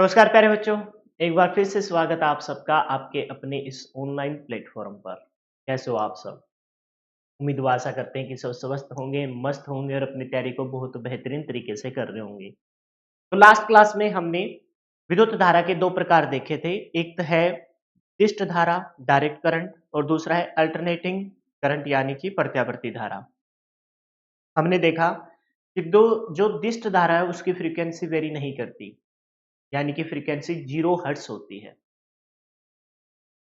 नमस्कार प्यारे बच्चों, एक बार फिर से स्वागत है आप सबका आपके अपने इस ऑनलाइन प्लेटफॉर्म पर। कैसे हो आप सब? उम्मीद व आशा करते हैं कि सब स्वस्थ होंगे, मस्त होंगे और अपनी तैयारी को बहुत बेहतरीन तरीके से कर रहे होंगे। तो लास्ट क्लास में हमने विद्युत धारा के 2 प्रकार देखे थे। एक तो है दिष्ट धारा, डायरेक्ट करंट और दूसरा है अल्टरनेटिंग करंट यानी कि प्रत्यावर्ती धारा। हमने देखा कि दो जो दिष्ट धारा है उसकी फ्रीक्वेंसी वेरी नहीं करती, यानी कि फ्रीक्वेंसी 0 हर्ट्ज होती है।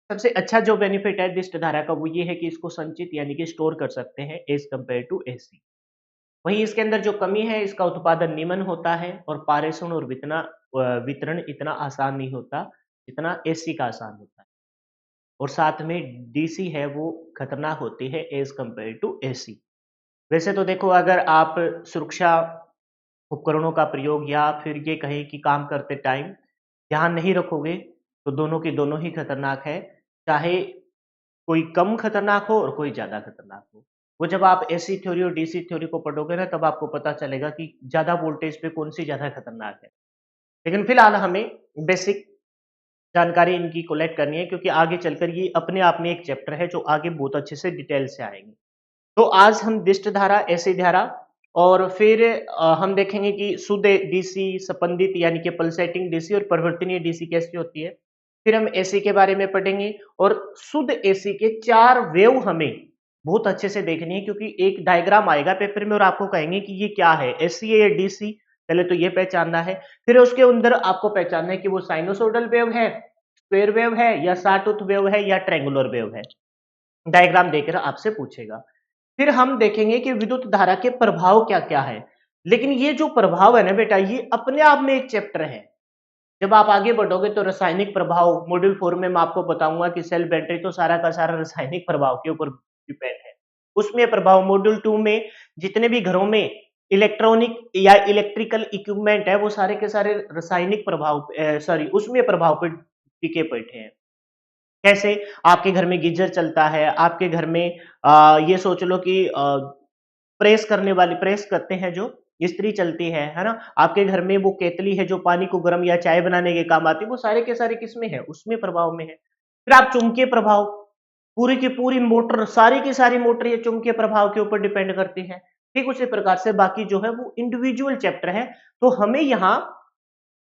सबसे अच्छा जो बेनिफिट है दिष्ट धारा का वो ये है कि इसको संचित यानी कि स्टोर कर सकते हैं एज कंपेयर टू एसी। वहीं इसके अंदर जो कमी है इसका उत्पादन निम्न होता है और पारेषण और वितरण इतना आसान नहीं होता जितना एसी का आसान होता है। और साथ में डीसी है वो खतरनाक होती है एज कंपेयर टू एसी। वैसे तो देखो अगर आप सुरक्षा उपकरणों का प्रयोग या फिर ये कहें कि काम करते टाइम ध्यान नहीं रखोगे तो दोनों की दोनों ही खतरनाक है। चाहे कोई कम खतरनाक हो और कोई ज़्यादा खतरनाक हो। वो जब आप एसी थ्योरी और डीसी थ्योरी को पढ़ोगे ना तब आपको पता चलेगा कि ज़्यादा वोल्टेज पे कौन-सी ज़्यादा खतरनाक है। लेकिन फिलहाल हमें बेसिक जानकारी इनकी कलेक्ट करनी है क्योंकि आगे चलकर ये अपने आप में एक चैप्टर है जो आगे बहुत अच्छे से डिटेल से आएँगे। तो आज हम दिष्ट धारा, एसी धारा और फिर हम देखेंगे कि शुद्ध डीसी, स्पंदित यानी कि पल्सेटिंग डीसी और परिवर्तनीय डीसी कैसी होती है। फिर हम एसी के बारे में पढ़ेंगे और शुद्ध एसी के 4 वेव हमें बहुत अच्छे से देखनी है क्योंकि एक डायग्राम आएगा पेपर में और आपको कहेंगे कि ये क्या है, एसी है या डीसी? पहले तो ये पहचानना है। फिर उसके अंदर आपको पहचानना है कि वो साइनसोइडल वेव है, स्क्वायर वेव है या सॉटूथ वेव है या ट्रायंगुलर वेव है। डायग्राम देकर आपसे पूछेगा। फिर हम देखेंगे कि विद्युत धारा के प्रभाव क्या-क्या है। लेकिन ये जो प्रभाव है ना बेटा, ये अपने आप में एक चैप्टर है। जब आप आगे बढ़ोगे तो रासायनिक प्रभाव मॉड्यूल 4 में मैं आपको बताऊँगा कि सेल बैटरी तो सारा का सारा रासायनिक प्रभाव के ऊपर डिपेंड है। उसमें प्रभाव मॉड्यूल 2 में जितने भी घरों में इलेक्ट्रॉनिक या इलेक्ट्रिकल इक्विपमेंट है, वो सारे के सारे रासायनिक प्रभाव सॉरी उसमें प्रभाव पे टिके बैठे हैं। कैसे? आपके घर में गीज़र चलता है, आपके घर में ये सोच लो कि प्रेस करते हैं जो इस्त्री चलती है ना? आपके घर में वो केतली है जो पानी को गर्म या चाय बनाने के काम आती है, वो सारे के सारे किसमें है? उसमें प्रभाव में है। फिर आप चुंबकीय प्रभाव, पूरी की पूरी मोटर, सारी की सारी मोटर ये चुंबकीय प्रभाव के ऊपर डिपेंड करती है। ठीक उसी प्रकार से बाकी जो है वो इंडिविजुअल चैप्टर है, तो हमें यहाँ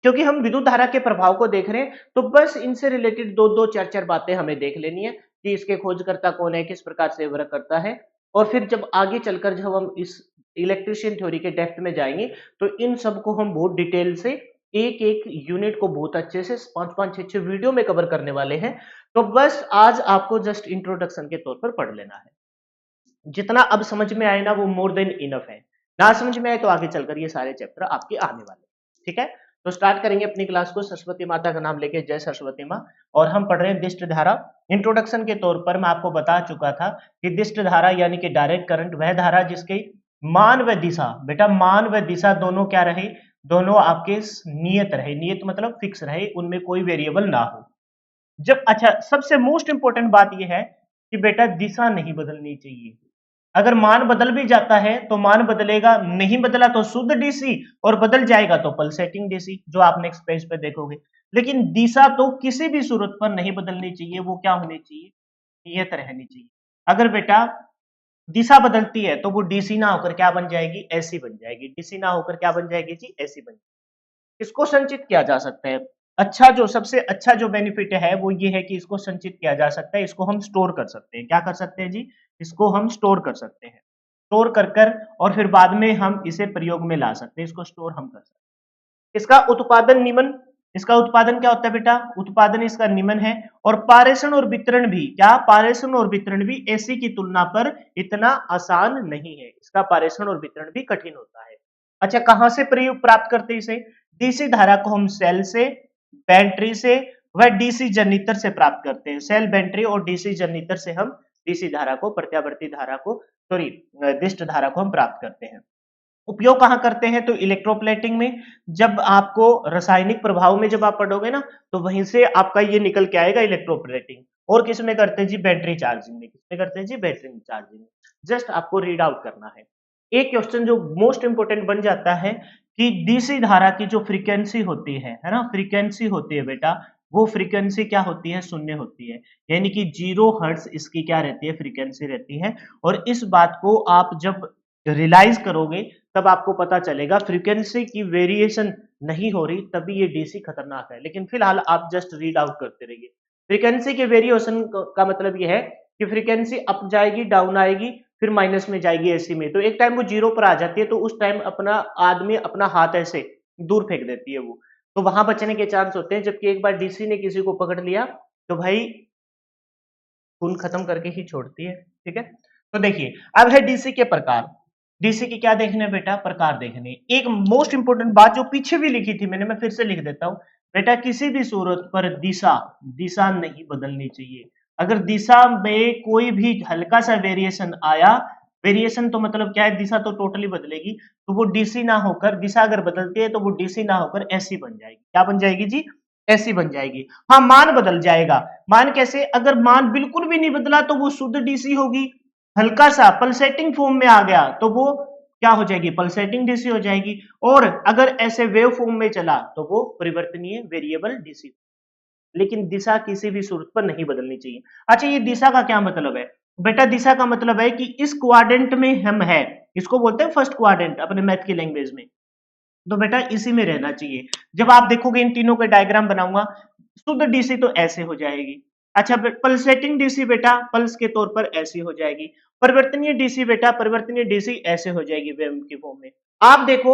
क्योंकि हम विद्युत धारा के प्रभाव को देख रहे हैं, तो बस इनसे रिलेटेड 2-2 4-4 बातें हमें देख लेनी है कि इसके खोजकर्ता कौन है, किस प्रकार से वर्क करता है और फिर जब आगे चलकर जब हम इस इलेक्ट्रीशियन थ्योरी के डेप्थ में जाएँगे, तो इन सबको हम बहुत डिटेल से एक-एक यूनिट को बहुत अच्छे से 5-5 6-6 वीडियो में कवर करने वाले हैं। तो बस आज आपको जस्ट इंट्रोडक्शन के तौर पर पढ़ लेना है। जितना अब समझ में आए ना वो मोर देन इनफ है। ना समझ में आए तो आगे चलकर ये सारे चैप्टर आपके आने वाले हैं। ठीक है? तो स्टार्ट करेंगे अपनी क्लास को सरस्वती माता का नाम लेके, जय सरस्वती माँ। और हम पढ़ रहे हैं दिष्ट धारा। इंट्रोडक्शन के तौर पर मैं आपको बता चुका था कि दिष्ट धारा यानी कि डायरेक्ट करंट वह धारा जिसकी मान व दिशा, बेटा मान व दिशा दोनों क्या रहे? दोनों आपके नियत रहे। नियत मतलब फिक्स रहे, उनमें कोई वेरिएबल ना हो। जब अच्छा सबसे मोस्ट इंपॉर्टेंट बात यह है कि बेटा दिशा नहीं बदलनी चाहिए। अगर मान बदल भी जाता है तो मान बदलेगा, नहीं बदला तो शुद्ध डीसी और बदल जाएगा तो पल्सेटिंग डीसी जो आप नेक्स्ट पेज पे देखोगे। लेकिन दिशा तो किसी भी सूरत पर नहीं बदलनी चाहिए, वो क्या होनी चाहिए? नियत रहनी चाहिए। अगर बेटा दिशा बदलती है तो वो डीसी ना होकर क्या बन जाएगी? एसी बन जाएगी। डीसी ना होकर क्या बन जाएगी जी? एसी बन जाएगी। इसको संचित किया जा सकता है। अच्छा जो सबसे अच्छा जो बेनिफिट है वो ये है कि इसको संचित किया जा सकता है, इसको हम स्टोर कर सकते हैं। क्या कर सकते हैं जी? इसको हम स्टोर कर सकते हैं। स्टोर कर और फिर बाद में हम इसे प्रयोग में ला सकते हैं, इसको स्टोर हम कर सकते हैं। इसका उत्पादन निम्न, इसका उत्पादन क्या होता है बेटा? उत्पादन इसका निम्न है और पारेषण और वितरण भी क्या? पारेषण और वितरण भी एसी की तुलना पर इतना आसान नहीं है। इसका पारेषण और वितरण भी कठिन होता है। अच्छा कहां से प्रयोग प्राप्त करते हैं इसे? डीसी धारा को हम सेल से, बैटरी से व डीसी जनरेटर से प्राप्त करते हैं। सेल, बैटरी और डीसी जनरेटर से हम डीसी धारा को, प्रत्यावर्ती धारा को, सॉरी दिष्ट धारा को हम प्राप्त करते हैं। उपयोग कहाँ करते हैं? तो इलेक्ट्रोप्लेटिंग में। जब आपको रासायनिक प्रभाव में जब आप पढ़ोगे ना तो वहीं से आपका ये निकल के आएगा इलेक्ट्रोप्लेटिंग। और किस में करते हैं जी? बैटरी चार्जिंग में। किसमें करते हैं जी? बैटरी चार्जिंग में। जस्ट आपको रीड आउट करना है। एक क्वेश्चन जो मोस्ट इंपोर्टेंट बन जाता है कि डीसी धारा की जो फ्रीक्वेंसी होती है ना, फ्रीक्वेंसी होती है बेटा, वो फ्रीक्वेंसी क्या होती है, शून्य होती है, यानी कि 0 हर्ट्ज इसकी क्या रहती है, फ्रीक्वेंसी रहती है। और इस बात को आप जब रियलाइज करोगे तब आपको पता चलेगा फ्रीक्वेंसी की वेरिएशन नहीं हो रही, तभी ये डीसी खतरनाक है। लेकिन फिलहाल आप जस्ट रीड आउट करते रहिए। फ्रीक्वेंसी के वेरिएशन का मतलब ये है कि फ्रीक्वेंसी अप जाएगी, डाउन आएगी, फिर माइनस में जाएगी एसी में। तो एक टाइम वो 0 पर आ जाती है, तो उस टाइम अपना आदमी अपना हाथ ऐसे दूर फेंक देती है वो, तो वहां बचने के चांस होते हैं। जबकि एक बार डीसी ने किसी को पकड़ लिया तो भाई खून खत्म करके ही छोड़ती है। ठीक है, तो देखिए अब है डीसी के प्रकार। डीसी के क्या देखने बेटा, प्रकार देखने। एक मोस्ट इंपोर्टेंट बात जो पीछे भी लिखी थी मैंने, मैं फिर से लिख देता हूं बेटा, किसी भी सूरत पर दिशा दिशा नहीं बदलनी चाहिए। अगर दिशा में कोई भी हल्का सा वेरिएशन आया, वेरिएशन तो मतलब क्या है, दिशा तो टोटली बदलेगी, तो वो डीसी ना होकर, दिशा अगर बदलती है तो वो डीसी ना होकर एसी बन जाएगी। क्या बन जाएगी जी, ऐसी बन जाएगी। हाँ, मान बदल जाएगा। मान कैसे, अगर मान बिल्कुल भी नहीं बदला तो वो शुद्ध डीसी होगी। हल्का सा पल्सेटिंग फॉर्म में आ गया तो वो क्या हो जाएगी, पल्सेटिंग डीसी हो जाएगी। और अगर ऐसे वेव फॉर्म में चला तो वो परिवर्तनीय वेरिएबल डीसी। लेकिन दिशा किसी भी सूरत पर नहीं बदलनी चाहिए। अच्छा, ये दिशा का क्या मतलब है बेटा, दिशा का मतलब है कि इस क्वाड्रेंट में हम है, इसको बोलते हैं फर्स्ट क्वाड्रेंट अपने मैथ की लैंग्वेज में, तो बेटा इसी में रहना चाहिए। जब आप देखोगे इन तीनों के डायग्राम बनाऊंगा, शुद्ध डीसी तो ऐसे हो जाएगी। अच्छा, पल्सेटिंग डीसी बेटा पल्स के तौर पर ऐसी हो जाएगी। परिवर्तनीय डीसी बेटा परिवर्तनीय डीसी ऐसे हो जाएगी वेव की फॉर्म में। आप देखो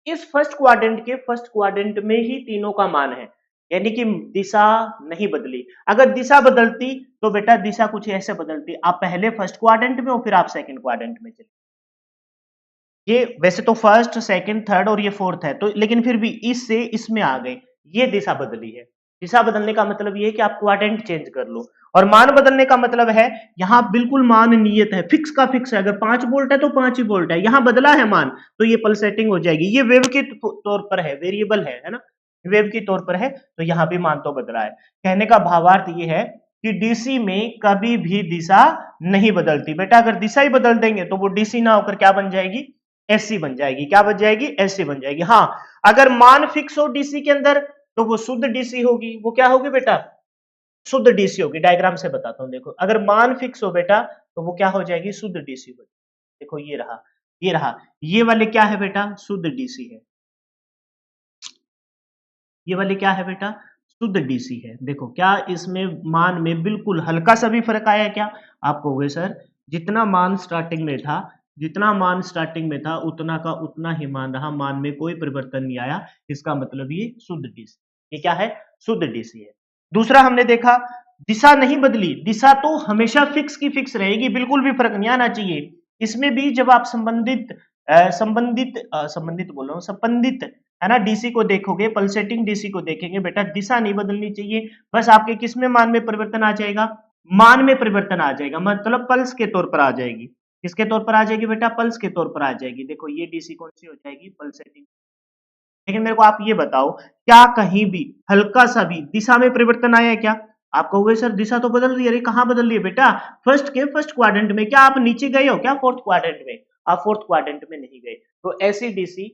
इस फर्स्ट क्वाड्रेंट के फर्स्ट क्वाड्रेंट में ही तीनों का मान है, यानी कि दिशा नहीं बदली। अगर दिशा बदलती तो बेटा दिशा कुछ ऐसे बदलती, आप पहले फर्स्ट क्वाड्रेंट में हो फिर आप सेकंड क्वाड्रेंट में चले। ये वैसे तो फर्स्ट सेकंड थर्ड और ये फोर्थ है, तो लेकिन फिर भी इससे इसमें आ गए, ये दिशा बदली है। दिशा बदलने का मतलब ये है कि आप क्वाड्रेंट चेंज कर लो। और मान बदलने का मतलब है यहां बिल्कुल मान नियत है, फिक्स का फिक्स है। अगर 5 वोल्ट है तो 5 ही वोल्ट है, यहां बदला है मान तो ये पल्सेटिंग हो जाएगी। ये वेव के तौर पर है, वेरिएबल है ना, वेव के तौर पर है, तो यहां भी मान तो बदला है। कहने का भावार्थ ये है कि डीसी में कभी भी दिशा नहीं बदलती बेटा। अगर दिशा ही बदल देंगे तो वो डीसी ना होकर क्या बन जाएगी, एसी बन जाएगी। क्या बन जाएगी, एसी बन जाएगी। हाँ, अगर मान फिक्स हो डीसी के अंदर तो वो शुद्ध डीसी होगी। वो क्या होगी बेटा, शुद्ध डीसी होगी। डायग्राम से बताता हूं, देखो अगर मान फिक्स हो बेटा तो वो क्या हो जाएगी, शुद्ध डीसी हो। देखो ये रहा, ये रहा, ये वाले क्या है बेटा, शुद्ध डीसी है। ये वाले क्या है बेटा, शुद्ध डीसी है। देखो क्या इसमें मान में बिल्कुल हल्का सा भी फर्क आया क्या, आप कहोगे सर जितना मान स्टार्टिंग में था, जितना मान स्टार्टिंग में था उतना का उतना ही मान रहा, मान में कोई परिवर्तन नहीं आया, इसका मतलब ये शुद्ध डीसी। ये क्या है, शुद्ध डीसी है। दूसरा हमने देखा दिशा नहीं बदली, दिशा तो हमेशा फिक्स की फिक्स रहेगी, बिल्कुल भी फर्क नहीं आना चाहिए। इसमें भी जब आप संबंधित बोल रहा हूं, संबंधित है ना डीसी को देखोगे, पल्सेटिंग डीसी को देखेंगे बेटा, दिशा नहीं बदलनी चाहिए। बस आपके किसमें मान में परिवर्तन आ जाएगा, मान में परिवर्तन आ जाएगा, मतलब पल्स के तौर पर आ जाएगी। किसके तौर पर आ जाएगी बेटा, पल्स के तौर पर आ जाएगी। देखो ये डीसी कौन सी हो जाएगी, पल्सेटिंग। लेकिन मेरे को आप ये बताओ क्या कहीं भी हल्का सा भी दिशा में परिवर्तन आया है क्या, आप कहोगे सर दिशा तो बदल रही है। अरे कहां बदल रही है बेटा, फर्स्ट के फर्स्ट क्वाड्रेंट में। क्या आप नीचे गए हो क्या, फोर्थ क्वाड्रेंट में, आप फोर्थ क्वाड्रेंट में नहीं गए। तो ऐसी डीसी,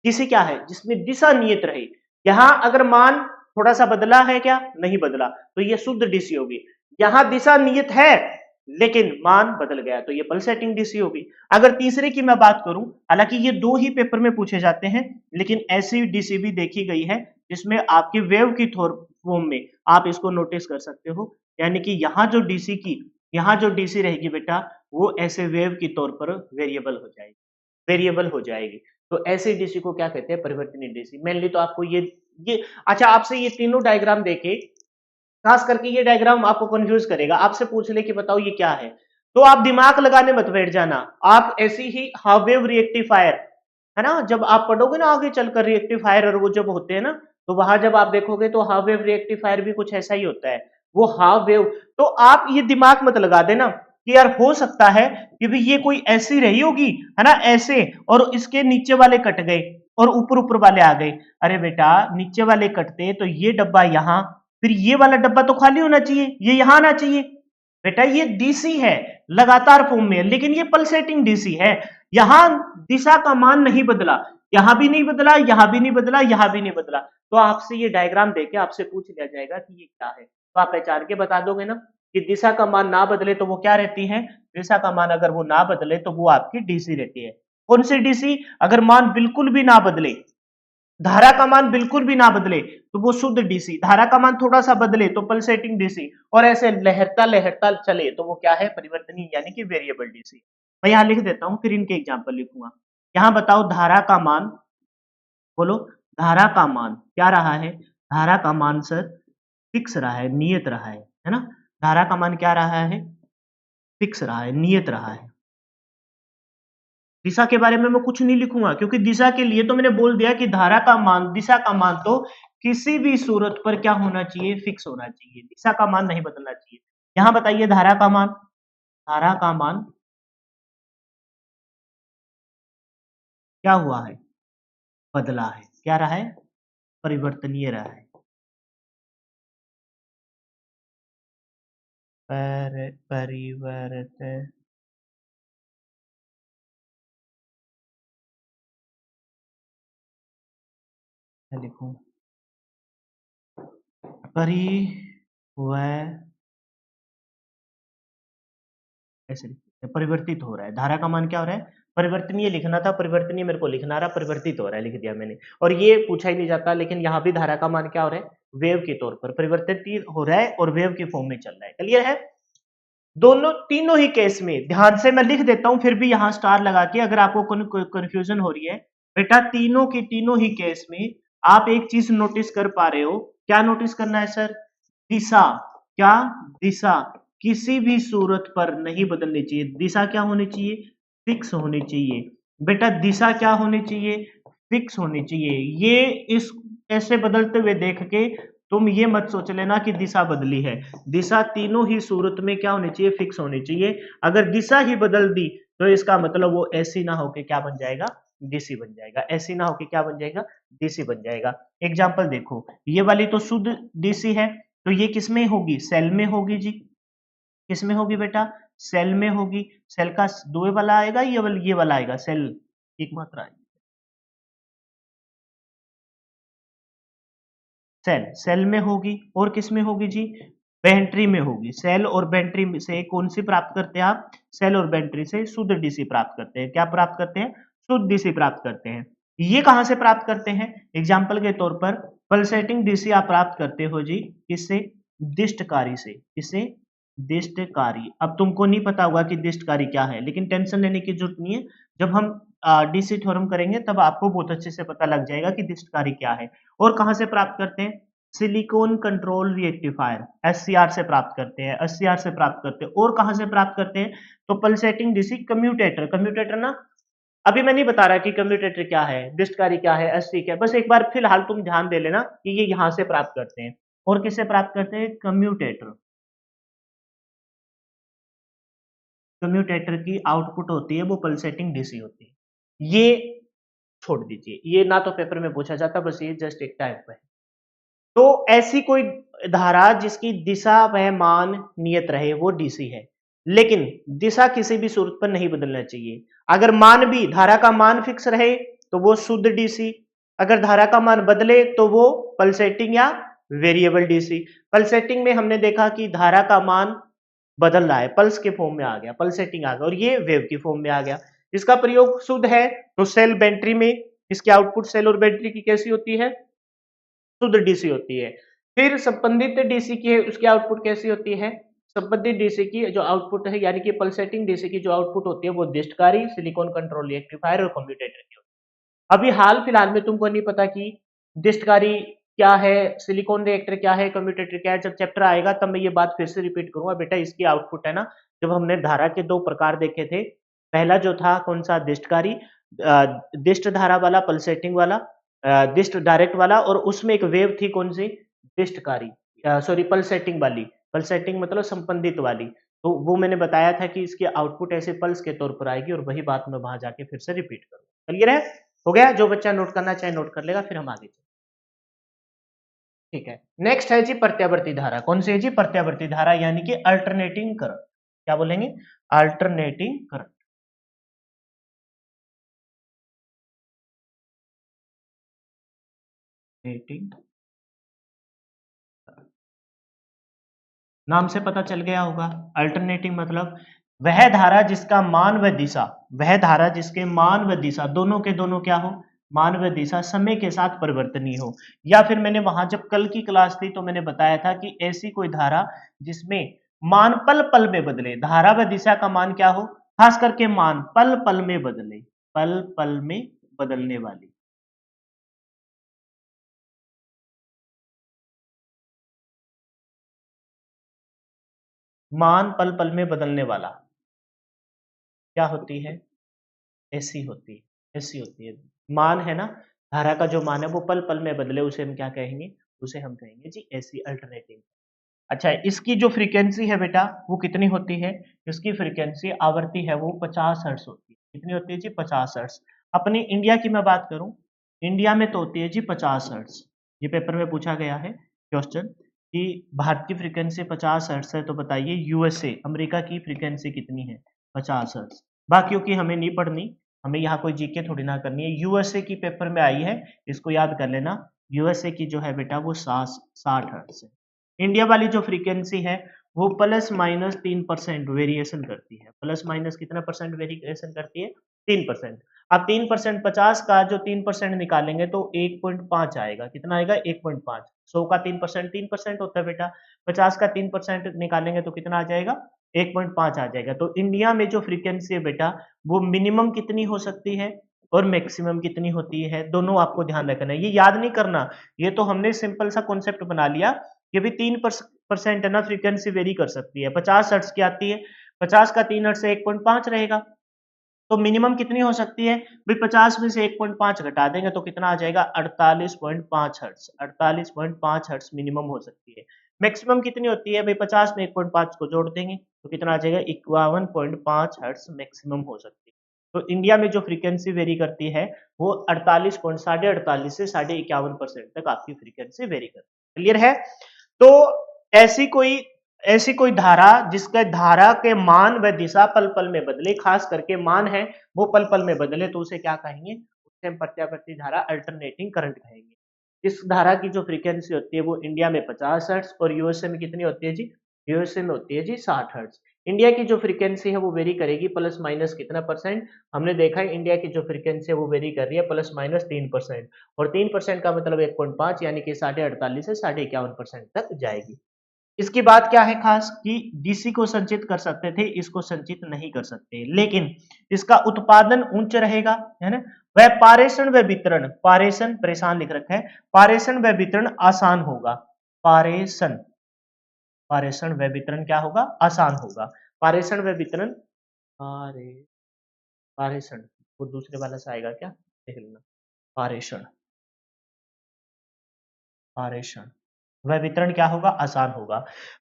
डीसी क्या है, जिसमें दिशा नियत रहे। यहां अगर मान थोड़ा सा बदला है क्या, नहीं बदला, तो ये शुद्ध डीसी होगी। यहां दिशा नियत है लेकिन मान बदल गया तो ये पल्सेटिंग डीसी होगी। अगर तीसरे की मैं बात करूं, हालांकि ये दो ही पेपर में पूछे जाते हैं, लेकिन ऐसी डीसी भी देखी गई है जिसमें आपकी वेव की फॉर्म में आप इसको नोटिस कर सकते हो। यानी कि यहाँ जो डीसी की, यहाँ जो डीसी रहेगी बेटा वो ऐसे वेव की तौर पर वेरिएबल हो जाएगी, वेरिएबल हो जाएगी। तो ऐसे डीसी को क्या कहते हैं, परिवर्तनीय डीसी। मेनली तो आपको ये अच्छा, आपसे ये तीनों डायग्राम देके, खास करके ये डायग्राम आपको कंफ्यूज करेगा। आपसे पूछ ले कि बताओ ये क्या है, तो आप दिमाग लगाने मत बैठ जाना। आप ऐसी ही हाफ वेव रिएक्टिफायर है ना, जब आप पढ़ोगे ना आगे चलकर रिएक्टिफायर और वो जब होते हैं ना, तो वहां जब आप देखोगे तो हाफ वेव रिएक्टिफायर भी कुछ ऐसा ही होता है, वो हाफ वेव। तो आप ये दिमाग मत लगा देना कि यार हो सकता है कि भी ये कोई ऐसी रही होगी है ना, ऐसे, और इसके नीचे वाले कट गए और ऊपर ऊपर वाले आ गए। अरे बेटा नीचे वाले कटते तो ये डब्बा यहां, फिर ये वाला डब्बा तो खाली होना चाहिए, ये यहां आना चाहिए। बेटा ये डीसी है, लगातार फॉर्म में, लेकिन ये पल्सेटिंग डीसी है। यहां दिशा का मान नहीं बदला, यहां भी नहीं बदला, यहां भी नहीं बदला, यहां भी नहीं बदला, तो आपसे ये डायग्राम देके आपसे पूछ लिया जाएगा कि ये क्या है, तो आप पहचान के बता दोगे ना कि दिशा का मान ना बदले तो वो क्या रहती है, दिशा का मान अगर वो ना बदले तो वो आपकी डीसी रहती है। कौन सी डीसी? अगर मान बिल्कुल भी ना बदले, धारा का मान बिल्कुल भी ना बदले तो वो शुद्ध डीसी, धारा का मान थोड़ा सा बदले तो पल्सेटिंग डीसी, और ऐसे लहरता लहरता चले तो वो क्या है, परिवर्तनीय यानी कि वेरिएबल डीसी। मैं यहां लिख देता हूं, फिर इनके एग्जांपल लिखूंगा। यहां बताओ धारा का मान, बोलो धारा का मान क्या रहा है, धारा का मान सर फिक्स रहा है, नियत रहा है ना, धारा का मान क्या रहा है, फिक्स रहा है, नियत रहा है। दिशा के बारे में मैं कुछ नहीं लिखूंगा क्योंकि दिशा के लिए तो मैंने बोल दिया कि धारा का मान, दिशा का मान तो किसी भी सूरत पर क्या होना चाहिए, फिक्स होना चाहिए, दिशा का मान नहीं बदलना चाहिए। यहां बताइए धारा का मान, धारा का मान क्या हुआ है, बदला है, क्या रहा है, परिवर्तनीय रहा है। परिवर्तन लिखूं, परिवर्तन ऐसे लिखते हैं, परिवर्तित हो रहा है, धारा का मान क्या हो रहा है, परिवर्तनीय लिखना था, परिवर्तनीय मेरे को लिखना रहा, परिवर्तित हो रहा है लिख दिया मैंने। और ये पूछा ही नहीं जाता, लेकिन यहाँ भी धारा का मान क्या हो रहा है, वेव के तौर पर परिवर्तित हो रहा है और वेव की फॉर्म में चल रहा है। क्लियर है? दोनों तीनों ही केस में ध्यान से मैं लिख देता हूं, फिर भी यहाँ स्टार लगा के, अगर आपको कंफ्यूजन हो रही है बेटा, तीनों की तीनों ही केस में आप एक चीज नोटिस कर पा रहे हो, क्या नोटिस करना है सर, दिशा, क्या, दिशा किसी भी सूरत पर नहीं बदलनी चाहिए, दिशा क्या होनी चाहिए, फिक्स होनी चाहिए। बेटा दिशा क्या होनी चाहिए, फिक्स होनी चाहिए। ये इस ऐसे बदलते हुए देख के तुम ये मत सोच लेना कि दिशा बदली है, दिशा तीनों ही सूरत में क्या होनी चाहिए, फिक्स होनी चाहिए। अगर दिशा ही बदल दी तो इसका मतलब वो ऐसी ना होके क्या बन जाएगा, डीसी बन जाएगा, ऐसी ना होके क्या बन जाएगा, डीसी बन जाएगा। एग्जाम्पल देखो, ये वाली तो शुद्ध डीसी है, तो ये किसमें होगी, सेल में होगी जी, किसमें होगी बेटा, सेल में होगी। सेल का दो वाला आएगा, ये वाला आएगा, सेल एक मात्रा आएगी, सेल सेल में होगी, और किस में होगी जी, बेंट्री में होगी। सेल और बेंट्री से कौन सी प्राप्त करते हैं आप, सेल और बेंट्री से शुद्ध डीसी प्राप्त करते हैं, क्या प्राप्त करते हैं, शुद्ध डीसी प्राप्त करते हैं। ये कहां से प्राप्त करते हैं, एग्जाम्पल के तौर पर पल्सेटिंग डीसी आप प्राप्त करते हो जी, किससे, दिष्टकारी से, किससे, दिष्टकारी। अब तुमको नहीं पता होगा कि दिष्टकारी क्या है, लेकिन टेंशन लेने की जरूरत नहीं है, जब हम डीसी थ्योरम करेंगे तब आपको बहुत अच्छे से पता लग जाएगा कि दिष्टकारी क्या है। और कहां से प्राप्त करते हैं, सिलिकॉन कंट्रोल रिएक्टिफायर, एससीआर से प्राप्त करते हैं, एससीआर से प्राप्त करते हैं। और कहां से प्राप्त करते हैं, तो पल्सेटिंग डीसी कम्यूटेटर, कम्यूटेटर ना, अभी मैं नहीं बता रहा कि कम्यूटेटर क्या है, डिस्टकारी क्या है, एससी क्या है, बस एक बार फिलहाल तुम ध्यान दे लेना कि ये यहां से प्राप्त करते हैं। और किससे प्राप्त करते हैं, कम्यूटेटर, कम्यूटेटर की आउटपुट होती है वो पल्सेटिंग डीसी होती है। ये छोड़ दीजिए, ये ना तो पेपर में पूछा जाता, बस ये जस्ट एक टाइप है। तो ऐसी कोई धारा जिसकी दिशा व मान नियत रहे वो डीसी है, लेकिन दिशा किसी भी सूरत पर नहीं बदलना चाहिए। अगर मान भी, धारा का मान फिक्स रहे तो वो शुद्ध डीसी, अगर धारा का मान बदले तो वो पल्सेटिंग या वेरिएबल डीसी। पल्सेटिंग में हमने देखा कि धारा का मान बदल रहा है, पल्स के फॉर्म में आ गया, पल्सेटिंग आ गया, और ये वेव की फॉर्म में आ गया। इसका प्रयोग शुद्ध है तो सेल बैटरी में, इसकी आउटपुट सेल और बैटरी की कैसी होती है, शुद्ध डीसी होती है। फिर संबंधित डीसी की है, उसकी आउटपुट कैसी होती है, संबंधित डीसी की जो आउटपुट है यानी कि पल्सेटिंग डीसी की जो आउटपुट होती है वो दिष्टकारी, सिलिकॉन कंट्रोल रिएक्टिफायर और कम्यूटेटर की होती है। अभी हाल फिलहाल में तुमको नहीं पता कि दिष्टकारी क्या है, सिलिकॉन रिएक्टर क्या है, कम्यूटेटर क्या है, जब चैप्टर आएगा तब मैं ये बात फिर से रिपीट करूंगा बेटा। इसकी आउटपुट है ना, जब हमने धारा के दो प्रकार देखे थे, पहला जो था कौन सा, दिष्टकारी, दिष्ट धारा वाला, पल्सेटिंग वाला, डिस्ट डायरेक्ट वाला, और उसमें एक वेव थी कौन सी, डिस्टकारी, सॉरी पल्सेटिंग वाली, पल्सेटिंग मतलब संबंधित वाली। तो वो मैंने बताया था कि इसकी आउटपुट ऐसे पल्स के तौर पर आएगी, और वही बात मैं वहां जाके फिर से रिपीट करूंगा। क्लियर है, हो गया, जो बच्चा नोट करना चाहे नोट कर लेगा, फिर हम आगे चलते हैं। ठीक है, नेक्स्ट है जी प्रत्यावर्ती धारा, कौन सी है जी, प्रत्यावर्ती धारा यानी कि अल्टरनेटिंग करंट, क्या बोलेंगे, अल्टरनेटिंग करंट। रेटिंग नाम से पता चल गया होगा। अल्टरनेटिंग मतलब वह धारा जिसका मान व दिशा, वह धारा जिसके मान व दिशा दोनों के दोनों क्या हो, मान व दिशा समय के साथ परिवर्तनीय हो। या फिर मैंने वहां जब कल की क्लास थी तो मैंने बताया था कि ऐसी कोई धारा जिसमें मान पल पल में बदले, धारा व दिशा का मान क्या हो, खास करके मान पल पल में बदले, पल पल में बदलने वाली। मान पल पल में बदलने वाला क्या होती है, ऐसी होती है, ऐसी होती है। मान है ना, धारा का जो मान है वो पल पल में बदले, उसे हम क्या कहेंगे, उसे हम कहेंगे जी ऐसी अल्टरनेटिंग। अच्छा, इसकी जो फ्रीक्वेंसी है बेटा वो कितनी होती है, इसकी फ्रीक्वेंसी आवृत्ति है वो 50 हर्ट्ज होती है। कितनी होती है जी, 50 हर्ट्ज। अपनी इंडिया की मैं बात करूं, इंडिया में तो होती है जी 50 हर्ट्ज। ये पेपर में पूछा गया है क्वेश्चन कि भारत की फ्रीक्वेंसी 50 हर्ट्ज है, तो बताइए यूएसए अमेरिका की फ्रीक्वेंसी कितनी है, 50 हर्ट्ज। बाकियों की हमें नहीं पढ़नी, हमें यहाँ कोई जीके थोड़ी ना करनी है। यूएसए की पेपर में आई है, इसको याद कर लेना। यूएसए की जो है बेटा वो 60 हर्ट्ज है। इंडिया वाली जो फ्रीक्वेंसी है वो प्लस माइनस 3% वेरिएशन करती है। प्लस माइनस कितना परसेंट वेरिएशन करती है, 3%। अब 3% 50 का जो 3% निकालेंगे तो 1.5 आएगा। कितना आएगा, 1.5। 100 का 3% होता है बेटा, 50 का 3% निकालेंगे तो कितना आ जाएगा, 1.5 आ जाएगा। तो इंडिया में जो फ्रीक्वेंसी है बेटा वो मिनिमम कितनी हो सकती है और मैक्सिमम कितनी होती है, दोनों आपको ध्यान रखना है। ये याद नहीं करना, ये तो हमने सिंपल सा कॉन्सेप्ट बना लिया। ये भी 3% है ना, फ्रीक्वेंसी वेरी कर सकती है। 50 हर्ट्ज की आती है, 50 का 3 हर्ट्ज से 1.5 रहेगा, तो मिनिमम कितनी हो सकती है भाई, 50 में से 1.5 घटा देंगे तो कितना आ जाएगा, 48.5 हर्ट्ज। 48.5 हर्ट्ज मिनिमम हो सकती है। मैक्सिमम कितनी होती है भाई, 50 में 1.5 को जोड़ देंगे तो कितना आ जाएगा, 51.5 हर्ट्ज मैक्सिमम हो सकती है। तो इंडिया में जो फ्रीक्वेंसी वेरी करती है वो 48 से 51.5% तक आपकी फ्रीक्वेंसी वेरी करती है। क्लियर है। तो ऐसी कोई ऐसी कोई धारा जिसके धारा के मान व दिशा पल पल में बदले, खास करके मान है वो पल पल में बदले, तो उसे क्या कहेंगे, उसे हम प्रत्यावर्ती धारा अल्टरनेटिंग करंट कहेंगे। इस धारा की जो फ्रीक्वेंसी होती है वो इंडिया में 50 हर्ट्ज और यूएसए में कितनी होती है जी, यूएसए में होती है जी 60 हर्ट्ज। इंडिया की जो फ्रीक्वेंसी है वो वेरी करेगी प्लस माइनस कितना परसेंट, हमने देखा है इंडिया की जो फ्रीक्वेंसी है वो वेरी कर रही है प्लस माइनस 3%, और 3% का मतलब 1.5 यानी कि 48.5 से 51% तक जाएगी। इसकी बात क्या है खास कि डीसी को संचित कर सकते थे, इसको संचित नहीं कर सकते, लेकिन इसका उत्पादन उच्च रहेगा, है ना। वह पारेषण व वितरण, पारेषण परेशान लिख रखा है, पारेषण व वितरण आसान होगा। पारेषण, पारेषण व वितरण क्या होगा, आसान होगा। पारेषण व वितरण, पारे पारेषण वो दूसरे वाला से आएगा क्या, देख लेना। पारेषण, पारेषण वह वितरण क्या होगा, आसान होगा।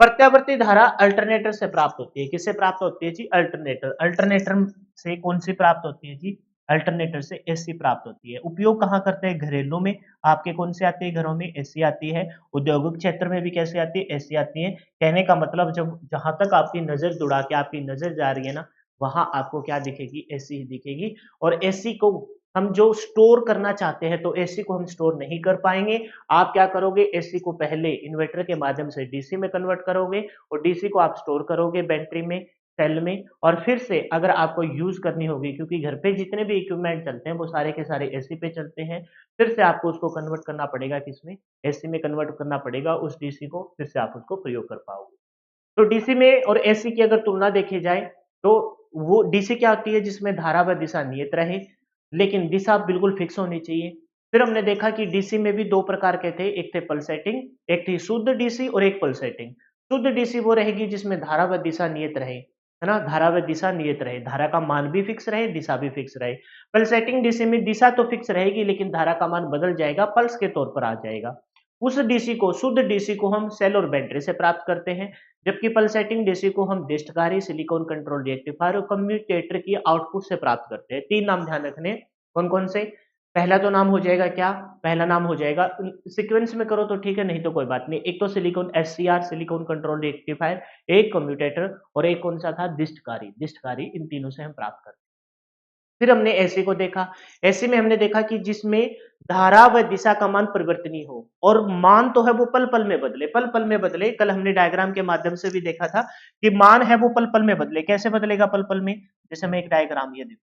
प्रत्यावर्ती धारा अल्टरनेटर से प्राप्त होती है, किससे प्राप्त होती है जी, अल्टरनेटर। अल्टरनेटर से कौन सी प्राप्त होती है जी, अल्टरनेटर से एसी प्राप्त होती है। उपयोग कहाँ करते हैं, घरेलू में आपके कौन से आती है, घरों में एसी आती है। औद्योगिक क्षेत्र में भी कैसे आती है, एसी आती है। कहने का मतलब जब जहां तक आपकी नजर दौड़ा के आपकी नजर जा रही है ना, वहां आपको क्या दिखेगी, एसी ही दिखेगी। और एसी को हम जो स्टोर करना चाहते हैं तो एसी को हम स्टोर नहीं कर पाएंगे। आप क्या करोगे, एसी को पहले इन्वर्टर के माध्यम से डीसी में कन्वर्ट करोगे और डीसी को आप स्टोर करोगे बैटरी में, सेल में, और फिर से अगर आपको यूज करनी होगी, क्योंकि घर पे जितने भी इक्विपमेंट चलते हैं वो सारे के सारे एसी पे चलते हैं, फिर से आपको उसको कन्वर्ट करना पड़ेगा किसमें, एसी में कन्वर्ट करना पड़ेगा उस डीसी को, फिर से आप उसको प्रयोग कर पाओगे। तो डीसी में और एसी की अगर तुलना देखी जाए तो वो डीसी क्या होती है, जिसमें धारा व दिशा नियत रहे, लेकिन दिशा बिल्कुल फिक्स होनी चाहिए। फिर हमने देखा कि डीसी में भी दो प्रकार के थे, एक थे पल्सेटिंग, एक थी शुद्ध डीसी और एक पल्सेटिंग। शुद्ध डीसी वो रहेगी जिसमें धारा व दिशा नियत रहे, है ना, धारा व दिशा नियत रहे, धारा का मान भी फिक्स रहे, दिशा भी फिक्स रहे। पल्सेटिंग डीसी में दिशा तो फिक्स रहेगी लेकिन धारा का मान बदल जाएगा, पल्स के तौर पर आ जाएगा। उस डीसी को, शुद्ध डीसी को हम सेल और बैटरी से प्राप्त करते हैं, जबकि पल्सेटिंग डीसी को हम डिस्टकारी, सिलिकॉन कंट्रोल रिएक्टिफायर और कम्यूटेटर की आउटपुट से प्राप्त करते हैं। तीन नाम ध्यान रखने, कौन कौन से, पहला तो नाम हो जाएगा क्या, पहला नाम हो जाएगा, सीक्वेंस में करो तो ठीक है, नहीं तो कोई बात नहीं, एक तो सिलिकॉन एससीआर, सिलिकॉन कंट्रोल रिएक्टिफायर, एक कम्यूटेटर, और एक कौन सा था, डिस्टकारी। डिस्टकारी, इन तीनों से हम प्राप्त करते हैं। फिर हमने एसी को देखा, एसी में हमने देखा कि जिसमें धारा व दिशा का मान परिवर्तनीय हो, और मान तो है वो पल पल में बदले, पल पल में बदले। कल हमने डायग्राम के माध्यम से भी देखा था कि मान है वो पल पल में बदले। कैसे बदलेगा पल पल में? जैसे मैं एक डायग्राम ये देखो,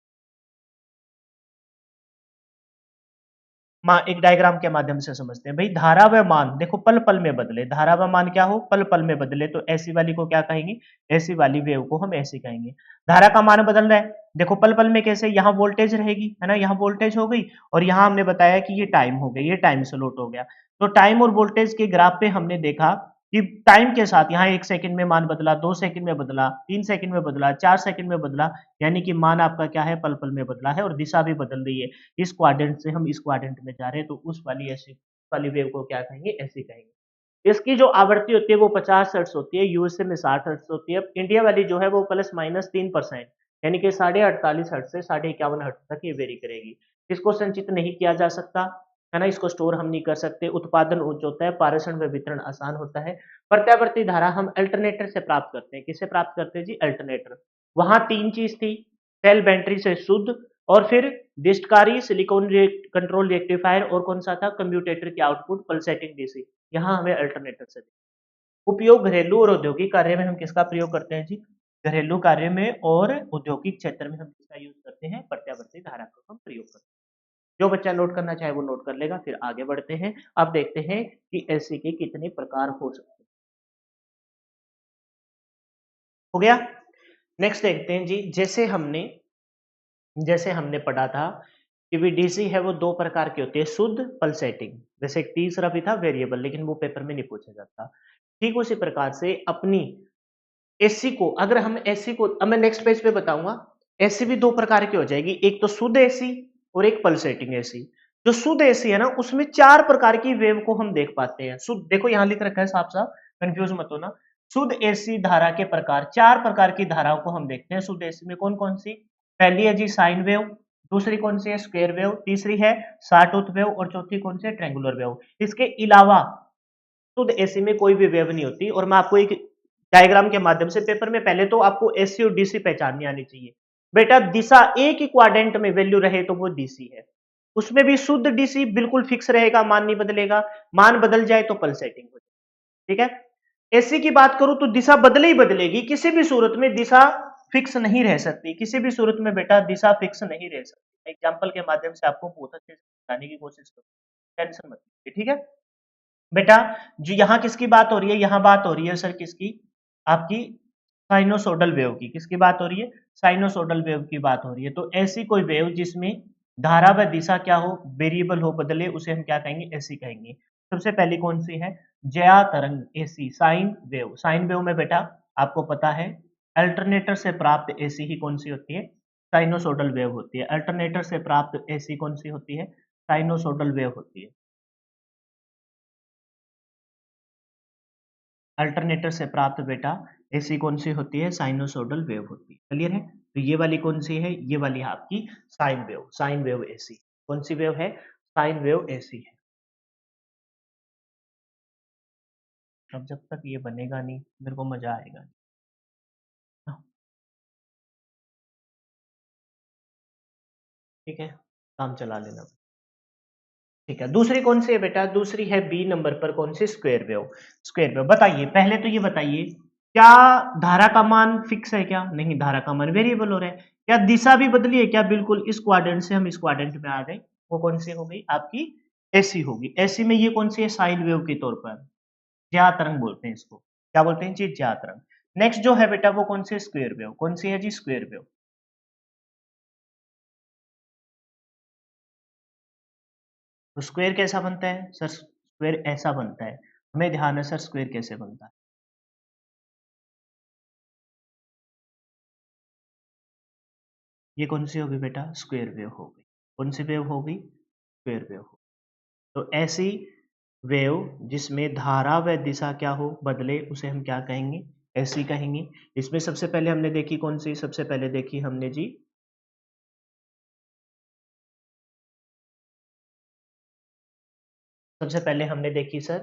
एक डायग्राम के माध्यम से समझते हैं भाई। धारा व मान देखो पल पल में बदले, धारा व मान क्या हो? पल पल में बदले। तो ऐसी वाली को क्या कहेंगे? ऐसी वाली वेव को हम ऐसी कहेंगे। धारा का मान बदल रहा है, देखो पल पल में कैसे? यहाँ वोल्टेज रहेगी, है ना, यहाँ वोल्टेज हो गई, और यहाँ हमने बताया कि ये टाइम हो गया, ये टाइम स्लोट हो गया। तो टाइम और वोल्टेज के ग्राफ पे हमने देखा कि टाइम के साथ यहाँ 1 सेकंड में मान बदला, 2 सेकंड में बदला, 3 सेकंड में बदला, 4 सेकंड में बदला, यानी कि मान आपका क्या है? पल पल में बदला है, और दिशा भी बदल रही है। इस क्वाड्रेंट से हम इस क्वाड्रेंट में जा रहे हैं, तो उस वाली ऐसी वाली वेव को क्या कहेंगे? ऐसी कहेंगे। इसकी जो आवृत्ति होती है वो 50 हर्ट्ज होती है, यूएसए में 60 हर्ट्ज होती है। इंडिया वाली जो है वो +-3%, यानी कि 48.5 हर्ट्ज से 51.5 हर्ट्ज तक ये वेरी करेगी। इसको संचित नहीं किया जा सकता, है ना, इसको स्टोर हम नहीं कर सकते। उत्पादन उच्च होता है, पारेषण व वितरण आसान होता है। प्रत्यावर्ती धारा हम अल्टरनेटर से प्राप्त करते हैं। किससे प्राप्त करते हैं जी? अल्टरनेटर। वहां 3 चीज थी, सेल बैटरी से शुद्ध, और फिर डिस्टकारी सिलिकॉन कंट्रोल रेक्टिफायर, और कौन सा था? कम्यूटेटर की आउटपुट पल्सेटिंग डीसी। यहाँ हमें अल्टरनेटर से उपयोग घरेलू और औद्योगिक कार्य में हम किसका प्रयोग करते हैं जी? घरेलू कार्य में और औद्योगिक क्षेत्र में हम किसका यूज करते हैं? प्रत्यावर्ती धारा का हम प्रयोग करते हैं। जो बच्चा नोट करना चाहे वो नोट कर लेगा। फिर आगे बढ़ते हैं। अब देखते हैं कि एसी के कितने प्रकार हो सकते हैं। हो गया। नेक्स्ट देखते हैं जी। जैसे हमने पढ़ा था कि डीसी है वो 2 प्रकार की होती है, शुद्ध, पल्सेटिंग। जैसे एक तीसरा भी था वेरिएबल, लेकिन वो पेपर में नहीं पूछा जाता। ठीक उसी प्रकार से अपनी एसी को, अगर हम एसी को, अब मैं नेक्स्ट पेज पे बताऊंगा, एसी भी 2 प्रकार की हो जाएगी, एक तो शुद्ध एसी और एक पल्सेटिंग एसी। जो शुद्ध एसी है ना, उसमें 4 प्रकार की वेव को हम देख पाते हैं। शुद्ध देखो यहां लिख रखा है साफ साफ, कंफ्यूज मत होना। शुद्ध एसी धारा के प्रकार, 4 प्रकार की धाराओं को हम देखते हैं शुद्ध एसी में। कौन कौन सी? पहली है जी साइन वेव, दूसरी कौन सी है? स्क्वायर वेव, तीसरी है साटूथ वेव, और चौथी कौन सी है? Triangular wave. इसके अलावा शुद्ध एसी में कोई भी वेव नहीं होती। और मैं आपको एक डायग्राम के माध्यम से, पेपर में पहले तो आपको एसी और डीसी पहचाननी आनी चाहिए। बेटा दिशा एक ही क्वाड्रेंट में वैल्यू रहे तो वो डीसी है। उसमें भी शुद्ध डीसी बिल्कुल फिक्स रहेगा, मान नहीं बदलेगा। मान बदल जाए तो पल्सेटिंग हो जाए। ठीक है। एसी की बात करूं तो दिशा बदले ही बदलेगी, किसी भी सूरत में दिशा फिक्स नहीं रह सकती। किसी भी सूरत में बेटा दिशा फिक्स नहीं रह सकती। एग्जाम्पल के माध्यम से आपको बहुत अच्छे से बताने की कोशिश करूँ, टेंशन मत लीजिए। ठीक है बेटा। जो यहाँ किसकी बात हो रही है? यहाँ बात हो रही है सर किसकी? आपकी साइनोसोडल वेव की। किसकी बात हो रही है? साइनोसोडल वेव की बात हो रही है। तो ऐसी कोई वेव जिसमें धारा व दिशा क्या हो? वेरिएबल हो, बदले, उसे हम क्या कहेंगे? ऐसी कहेंगे। सबसे पहली कौन सी है? ज्या तरंग, AC, sine wave. Sine wave में बेटा आपको पता है अल्टरनेटर से प्राप्त एसी ही कौन सी होती है? साइनोसोडल वेव होती है। अल्टरनेटर से प्राप्त एसी कौन सी होती है? साइनोसोडल वेव होती है। अल्टरनेटर से प्राप्त बेटा एसी कौन सी होती है? साइनोसोडल वेव होती है। क्लियर है? तो ये वाली कौन सी है? ये वाली है आपकी sine wave. Sine wave AC कौन सी वेव है? साइन वेव एसी है। अब जब तक ये बनेगा नहीं मेरे को मजा आएगा नहीं। हाँ, ठीक है, काम चला लेना। ठीक है, दूसरी कौन सी है बेटा? दूसरी है बी नंबर पर, कौन सी? Square wave. स्क्वायर वेव बताइए, पहले तो ये बताइए, क्या धारा का मान फिक्स है क्या? नहीं, धारा का मान वेरिएबल हो रहा है। क्या दिशा भी बदली है क्या? बिल्कुल, इस क्वाड्रेंट से हम इस क्वाड्रेंट में आ गए। वो कौन सी हो गई? आपकी एसी होगी। एसी में ये कौन सी है? साइन वेव के तौर पर, ज्या तरंग बोलते हैं इसको। क्या बोलते हैं जी? ज्या तरंग। नेक्स्ट जो है बेटा वो कौन सी? Square wave. कौन सी है जी? Square wave. तो स्क्वायर कैसा बनता है सर? स्क्वायर ऐसा बनता है, हमें ध्यान है सर स्क्वायर कैसे बनता है। ये कौन सी होगी बेटा? स्क्वायर वेव हो गई। कौन सी वेव हो गई? स्क्वायर वेव हो। तो ऐसी वेव जिसमें धारा व दिशा क्या हो? बदले, उसे हम क्या कहेंगे? ऐसी कहेंगे। इसमें सबसे पहले हमने देखी कौन सी? सबसे पहले देखी हमने जी, सबसे पहले हमने देखी sir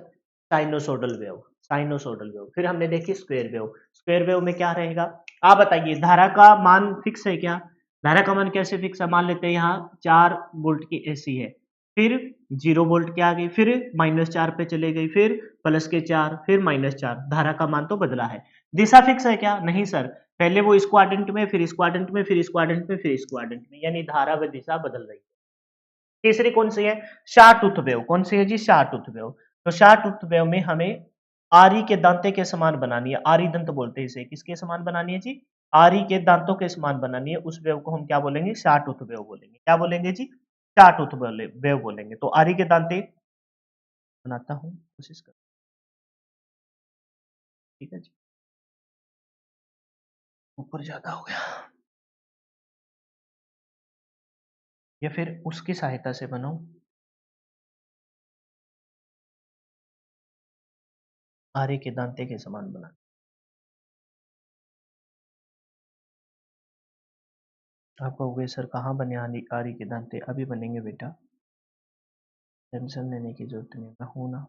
sinusoidal wave. Sinusoidal wave. फिर हमने देखी स्क्वायर वेव। स्क्वायर वेव में क्या रहेगा? आप बताइए, धारा का मान फिक्स है क्या? धारा का मान कैसे फिक्स है? मान लेते हैं यहाँ 4 वोल्ट की एसी है, फिर 0 वोल्ट के आ गई, फिर -4 पे चले गई, फिर +4, फिर -4। धारा का मान तो बदला है। दिशा फिक्स है क्या? नहीं सर, पहले वो इस क्वाड्रेंट में, फिर इस क्वाड्रेंट में, फिर इस क्वाड्रेंट में, फिर इस क्वाड्रेंट में, यानी धारा व दिशा बदल रही है। तीसरी कौन सी है? शॉटूथ वेव। कौन सी है जी? शॉटूथ वेव। तो शॉटूथ वेव में हमें आरी के दांते के समान बनानी है, आरी दंत बोलते हैं इसे। किसके समान बनानी है जी? आरी के दांतों के समान बनानी है। उस वेव को हम क्या बोलेंगे? शॉटूथ वेव बोलेंगे। क्या बोलेंगे जी? शॉटूथ वेव बोलेंगे। तो आरी के दांते बनाता हूं, कोशिश कर। ठीक है जी, ऊपर ज्यादा हो गया, या फिर उसकी सहायता से बनाऊं, आरी के दांते के समान बना। आप कहोगे सर कहाँ बने आरी आरी के दांते? अभी बनेंगे बेटा, टेंशन लेने की जरूरत नहीं, मैं हूं ना।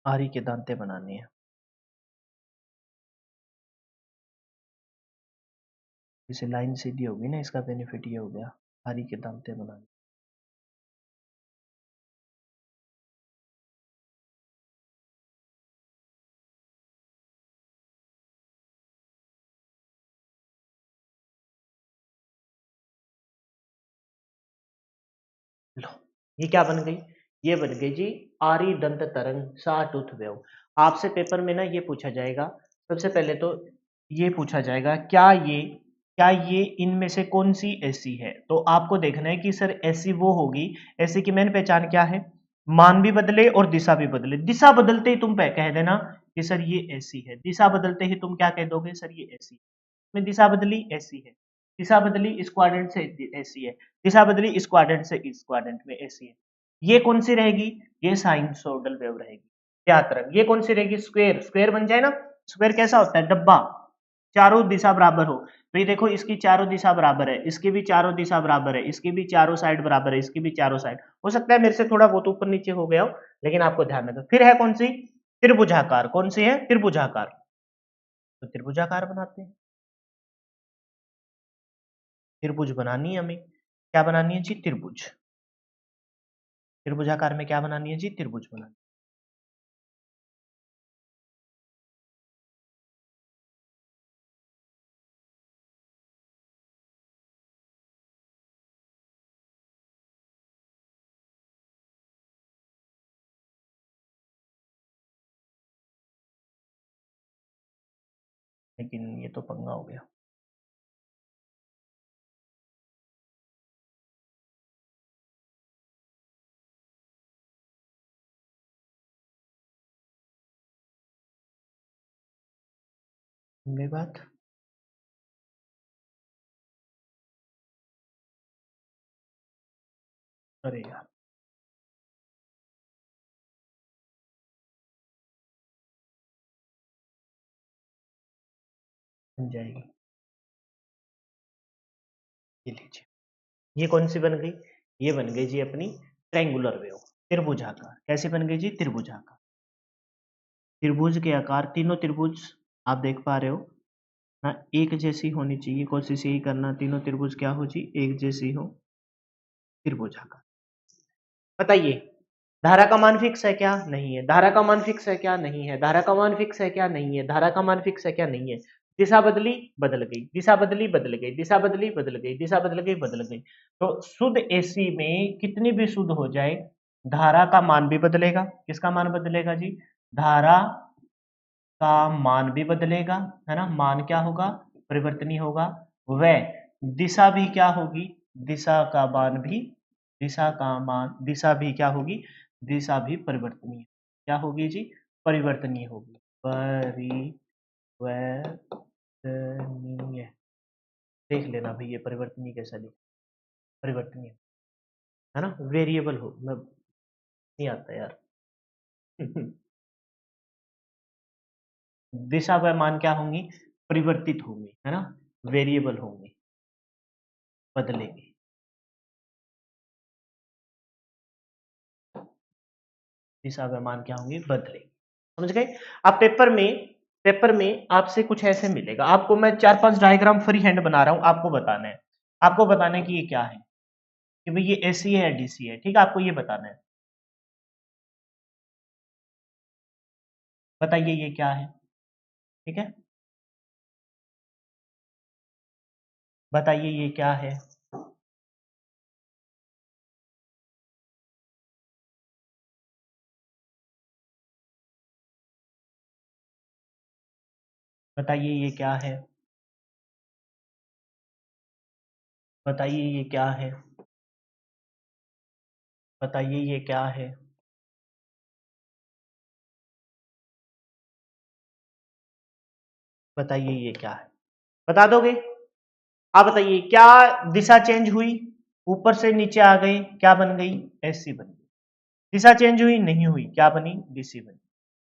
आरी के दांते बनाने हैं। इसे लाइन सीधी होगी ना, इसका बेनिफिट ये हो गया, आरी के दांते बनाने। लो, ये क्या बन गई? ये बन गई जी आरी दंत तरंग शॉटूथ वेव। आपसे पेपर में ना ये पूछा जाएगा, सबसे पहले तो ये पूछा जाएगा, क्या ये इनमें से कौन सी ऐसी है? तो आपको देखना है कि सर ऐसी वो होगी, ऐसी की मेन पहचान क्या है? मान भी बदले और दिशा भी बदले। दिशा बदलते ही तुम कह देना कि सर ये ऐसी है, दिशा बदलते ही तुम क्या कह दोगे? सर ये ऐसी में दिशा बदली, ऐसी है। दिशा बदली इस क्वाड्रेंट से ऐसी है। दिशा बदली इस क्वाड्रेंट से इस क्वाड्रेंट में, ऐसी है। ये कौन सी रहेगी? ये साइनसोइडल वेव रहेगी। क्या तरंग? ये कौन सी रहेगी? स्क्वायर। स्क्वायर बन जाए ना। स्क्वायर कैसा होता है? डब्बा, चारों दिशा बराबर हो। तो ये देखो, इसकी चारों दिशा बराबर है, इसकी भी चारों दिशा बराबर है, इसकी भी चारों साइड बराबर है, इसकी भी चारों साइड। हो सकता है मेरे से थोड़ा बहुत ऊपर नीचे हो गया हो, लेकिन आपको ध्यान रखना। फिर है कौन सी? त्रिभुजाकार। कौन सी है? त्रिभुजाकार। तो त्रिभुजाकार बनाते हैं। त्रिभुज बनानी है हमें। क्या बनानी है जी? त्रिभुज। त्रिभुजाकार में क्या बनानी है जी? त्रिभुज बनानी है। लेकिन ये तो पंगा हो गया। ये बात, अरे यार, बन जाएगी। ये लीजिए, ये कौन सी बन गई? ये बन गई जी अपनी ट्रायंगुलर वेव, त्रिभुजाकार। कैसे बन गई जी? त्रिभुजाकार। त्रिभुज के आकार, तीनों त्रिभुज आप देख पा रहे हो ना, एक जैसी होनी चाहिए। कोशिश यही करना तीनों त्रिभुज क्या हो जी? एक जैसी हो, त्रिभुजाकार। बताइए, धारा का मान फिक्स है क्या? नहीं है। धारा का मान फिक्स है क्या? नहीं है। धारा का मान फिक्स है क्या? नहीं है। धारा का मान फिक्स है क्या? नहीं है। दिशा बदली, बदल गई। दिशा बदली, बदल गई। दिशा बदली, बदल गई। दिशा बदल गई, बदल गई। तो शुद्ध एसी में कितनी भी शुद्ध हो जाए, धारा का मान भी बदलेगा। किसका मान बदलेगा जी? धारा का मान भी बदलेगा, है ना। मान क्या होगा? परिवर्तनीय होगा। वह दिशा भी क्या होगी? दिशा का मान भी, दिशा का मान, दिशा भी क्या होगी? दिशा भी परिवर्तनीय। क्या होगी जी? परिवर्तनीय होगी। परिवर्तनीय। देख लेना भाई, ये परिवर्तनीय कैसा लिखा? परिवर्तनीय, है ना। वेरिएबल हो, मैं नहीं आता यार। दिशा व मान क्या होंगी? परिवर्तित होंगी, है ना। वेरिएबल होंगी, बदलेंगे। दिशा व मान क्या होंगे? बदलेंगे। समझ गए? अब पेपर में आपसे कुछ ऐसे मिलेगा। आपको मैं 4-5 डायग्राम फ्री हैंड बना रहा हूं, आपको बताना है। आपको बताना है कि ये क्या है। कि भाई ये एसी है या डीसी है, ठीक है, आपको ये बताना है। बताइए ये क्या है, ठीक है, बताइए ये क्या है। बताइए ये क्या है। बताइए ये क्या है। बताइए ये क्या है। बताइए ये क्या है। बता दोगे। आप बताइए क्या दिशा चेंज हुई, ऊपर से नीचे आ गए, क्या बन गई, एसी बन गई। दिशा चेंज हुई, नहीं हुई, क्या बनी, डीसी बनी।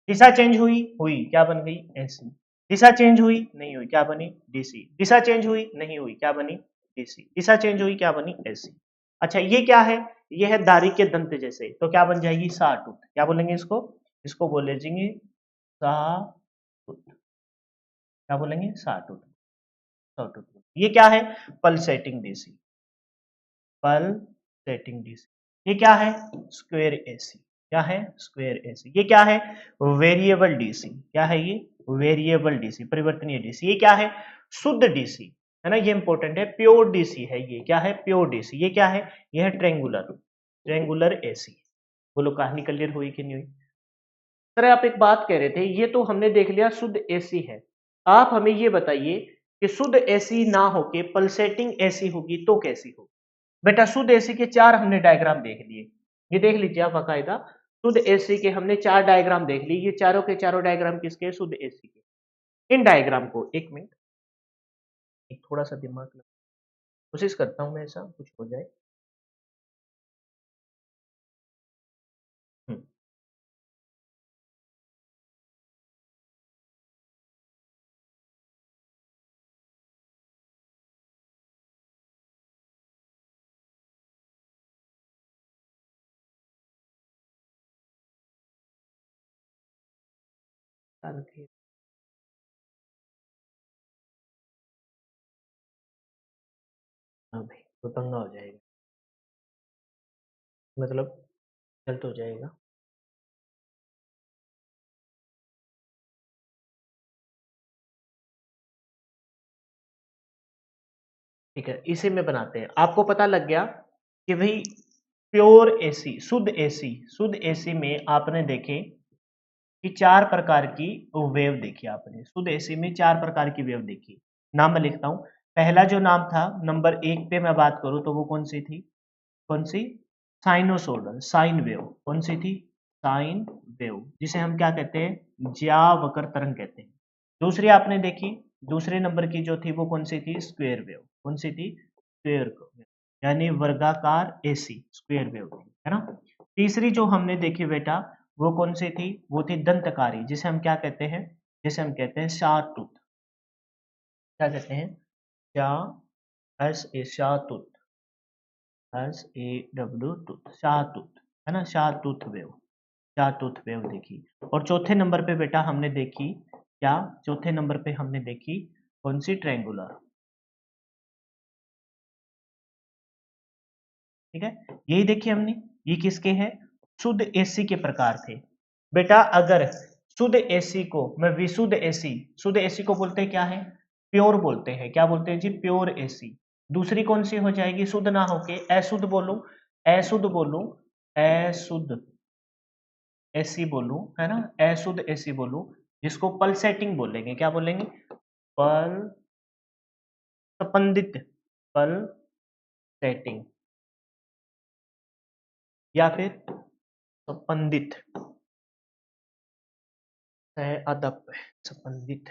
दिशा चेंज हुई, हुई, क्या बन गई, एसी। दिशा चेंज हुई, नहीं हुई, क्या बनी, डीसी। दिशा चेंज हुई, नहीं हुई, क्या बनी, डीसी। दिशा चेंज हुई, क्या बनी, एसी। अच्छा ये क्या है, ये है दारी के दंत जैसे, तो क्या बन जाएगी, साटूथ। क्या बोलेंगे इसको, इसको बोलेंगे साटूथ। क्या बोलेंगे, साटूथ। साटूथ। ये क्या है, पल्सेटिंग डीसी। Pulsating DC. ये क्या है, स्क्वायर एसी। क्या है, स्क्वायर एसी। ये क्या है, वेरिएबल डीसी। क्या है ये, वेरिएबल डीसी, परिवर्तनीय डीसी। ये क्या है, शुद्ध डीसी, है ना, ये इंपॉर्टेंट है। प्योर डीसी है ये, क्या है, प्योर डीसी। ये क्या है, ये है ट्रेंगुलर, ट्रेंगुलर एसी। बोलो कहानी क्लियर हुई कि नहीं हुई। सर आप एक बात कह रहे थे, ये तो हमने देख लिया शुद्ध एसी है। आप हमें ये बताइए कि शुद्ध एसी ना होके पल्सेटिंग एसी होगी तो कैसी होगी। बेटा शुद्ध एसी के चार हमने डायग्राम देख लिए, ये देख लीजिए आप बाकायदा। शुद्ध एसी के हमने चार डायग्राम देख लिए, ये चारों के चारों डायग्राम किसके, शुद्ध एसी के। इन डायग्राम को एक मिनट, एक थोड़ा सा दिमाग लगा, कोशिश करता हूं मैं ऐसा कुछ हो जाए। हम्म, हाँ भाई तो पंगा हो जाएगा, मतलब गलत हो जाएगा। ठीक है, इसी में बनाते हैं। आपको पता लग गया कि भाई प्योर एसी, शुद्ध एसी, शुद्ध एसी में आपने देखे कि चार प्रकार की वेव देखी आपने। शुद्ध एसी में चार प्रकार की वेव देखी। नाम मैं लिखता हूं। पहला जो नाम था, नंबर एक पे मैं बात करूं तो वो कौन सी थी, कौन सी, साइनोसोडल, साइन वेव। कौन सी थी, साइन वेव, जिसे हम क्या कहते हैं, ज्यावक्र तरंग कहते हैं। दूसरी आपने देखी, दूसरे नंबर की जो थी वो कौन सी थी, स्क्वेयर वेव। कौन सी थी, स्क्वेयर वेव, यानी वर्गाकार एसी, स्क्वेयर वेव थी, है ना। तीसरी जो हमने देखी बेटा, वो कौन सी थी, वो थी दंतकारी, जिसे हम क्या कहते हैं, जिसे हम कहते हैं शाहतूत। क्या कहते हैं, शाह, एस ए शाहतूत, एस ए डब्ल्यू टूथ, शाहतूत, है ना, शाहतूत वेव। शाहतूत वेव देखी। और चौथे नंबर पे बेटा हमने देखी क्या, चौथे नंबर पे हमने देखी कौन सी, ट्रायंगुलर। ठीक है, यही देखी हमने। ये किसके हैं, शुद्ध एसी के प्रकार थे। बेटा अगर शुद्ध एसी को मैं विशुद्ध एसी, शुद्ध एसी को बोलते हैं क्या है, प्योर बोलते हैं। क्या बोलते हैं जी, प्योर एसी। दूसरी कौन सी हो जाएगी, शुद्ध ना होके अशुद्ध बोलूं, अशुद्ध बोलूं, अशुद्ध एसी बोलूं, है ना, अशुद्ध एसी बोलूं, जिसको पल्सेटिंग बोलेंगे। क्या बोलेंगे, पल स्पंदित, पल्सेटिंग, या फिर स्पंदित, अदप, स्पंदित,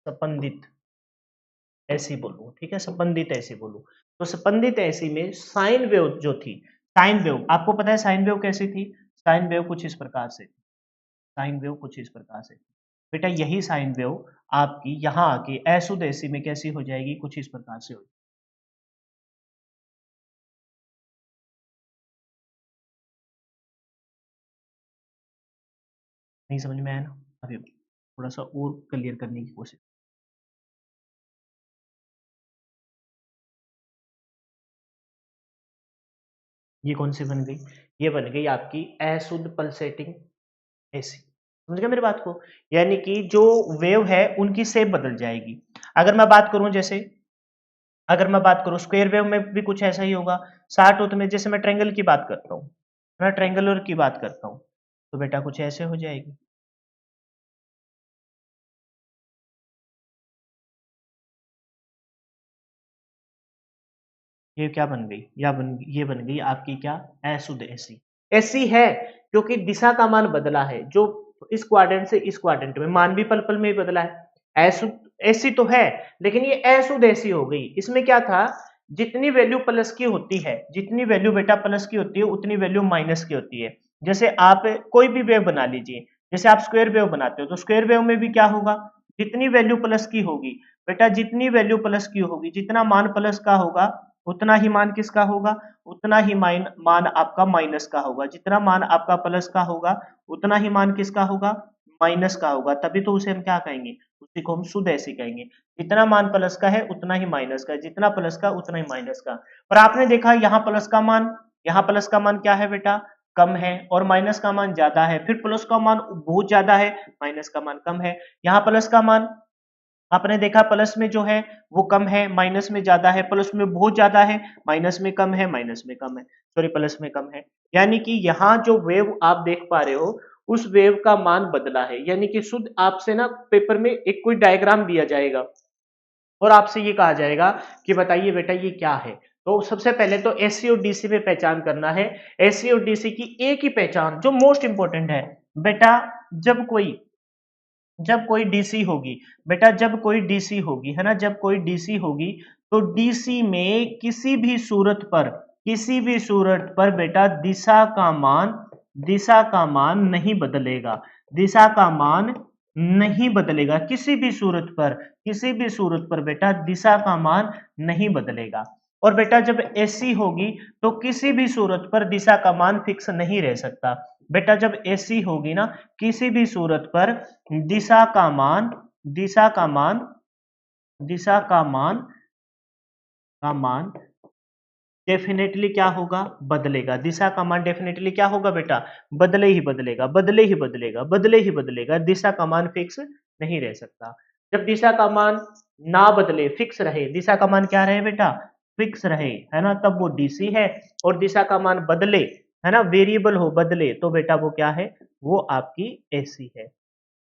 स्पंदित ऐसी बोलूं, ठीक है, स्पंदित ऐसी बोलूं। तो स्पंदित ऐसी में साइन वेव जो थी, साइन वेव आपको पता है साइन वेव कैसी थी, साइन वेव कुछ इस प्रकार से, साइन वेव कुछ इस प्रकार से। बेटा यही साइन वेव आपकी यहां आके अशुद्ध एसी में कैसी हो जाएगी, कुछ इस प्रकार से हो। नहीं समझ में आया ना, अभी थोड़ा सा और क्लियर करने की कोशिश। ये कौन सी बन गई? ये बन गई आपकी अशुद्ध पल्सेटिंग एसी। समझ गए मेरी बात को? यानी कि जो वेव है उनकी शेप बदल जाएगी। अगर मैं बात करूं जैसे, अगर मैं बात करूं स्क्वायर वेव में भी कुछ ऐसा ही होगा। साटूथ में जैसे मैं ट्रायंगल की बात करता हूं, मैं ट्रायंगुलर की बात करता हूं, तो बेटा कुछ ऐसे हो जाएगी। ये क्या बन गई? ये बन गई आपकी क्या? अशुद्ध एसी। एसी है क्योंकि दिशा का मान बदला है, जो इस क्वाड्रेंट से इस क्वाड्रेंट में, मान भी पल पल में ही बदला है। अशुद्ध एसी तो है, लेकिन ये अशुद्ध एसी हो गई। इसमें क्या था, जितनी वैल्यू प्लस की होती है, जितनी वैल्यू बेटा प्लस की होती है उतनी वैल्यू माइनस की होती है। जैसे आप कोई भी वेव बना लीजिए, जैसे आप स्क्वायर वेव बनाते हो तो स्क्वायर वेव में भी क्या होगा, जितनी वैल्यू प्लस की होगी बेटा, जितनी वैल्यू प्लस की होगी, जितना मान प्लस का होगा उतना ही मान किसका होगा, उतना ही मान आपका माइनस का होगा। जितना मान आपका प्लस का होगा उतना ही मान किसका होगा, माइनस का होगा। तभी तो उसे हम क्या कहेंगे, उसी को हम शुद्ध ऐसी कहेंगे। जितना मान प्लस का है उतना ही माइनस का, जितना प्लस का उतना ही माइनस का। पर आपने देखा यहाँ प्लस का मान, यहाँ प्लस का मान क्या है बेटा, कम है, और माइनस का मान ज्यादा है। फिर प्लस का मान बहुत ज्यादा है, माइनस का मान कम है। यहाँ प्लस का मान आपने देखा प्लस में जो है वो कम है, माइनस में ज्यादा है, प्लस में बहुत ज्यादा है, माइनस में कम है, माइनस में कम है, सॉरी प्लस में कम है। यानी कि यहाँ जो वेव आप देख पा रहे हो उस वेव का मान बदला है। यानी कि शुद्ध आपसे ना पेपर में एक कोई डायग्राम दिया जाएगा और आपसे ये कहा जाएगा कि बताइए बेटा ये क्या है। तो सबसे पहले तो एसी और डीसी में पहचान करना है। एसी और डीसी की एक ही पहचान जो मोस्ट इंपॉर्टेंट है बेटा, जब कोई डीसी होगी बेटा, जब कोई डीसी होगी है ना, जब कोई डीसी होगी तो डीसी में किसी भी सूरत पर बेटा दिशा का मान नहीं बदलेगा। दिशा का मान नहीं बदलेगा किसी भी सूरत पर बेटा दिशा का मान नहीं बदलेगा। और बेटा जब एसी होगी तो किसी भी सूरत पर दिशा का मान फिक्स नहीं रह सकता। बेटा जब एसी होगी ना, किसी भी सूरत पर दिशा का मान दिशा का मान दिशा का मान डेफिनेटली क्या होगा, बदलेगा। दिशा का मान डेफिनेटली क्या होगा बेटा, बदले ही बदलेगा। दिशा का मान फिक्स नहीं रह सकता। जब दिशा का मान ना बदले, फिक्स रहे, दिशा का मान क्या रहे बेटा, फिक्स रहे, है ना, तब वो डीसी है। और दिशा का मान बदले, है ना, वेरिएबल हो, बदले, तो बेटा वो क्या है, वो आपकी एसी है।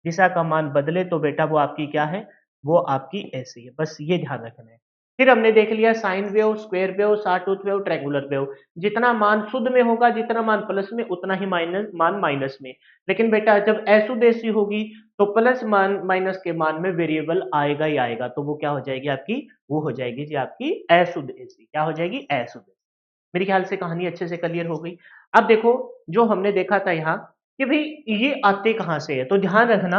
दिशा का मान बदले तो बेटा वो आपकी क्या है, वो आपकी एसी है। बस ये ध्यान रखना है। फिर हमने देख लिया sine wave, square wave, sawtooth wave, triangular wave. जितना मान शुद्ध में होगा, जितना मान प्लस में, उतना ही मान माइनस में। लेकिन बेटा जब अशुद्ध एसी होगी तो प्लस मान माइनस के मान में वेरिएबल आएगा ही आएगा, तो वो क्या हो जाएगी आपकी, वो हो जाएगी जी आपकी अशुद्ध एसी। क्या हो जाएगी, अशुद्ध। मेरे ख्याल से कहानी अच्छे से क्लियर हो गई। अब देखो जो हमने देखा था यहाँ कि भाई ये आते कहाँ से है, तो ध्यान रखना।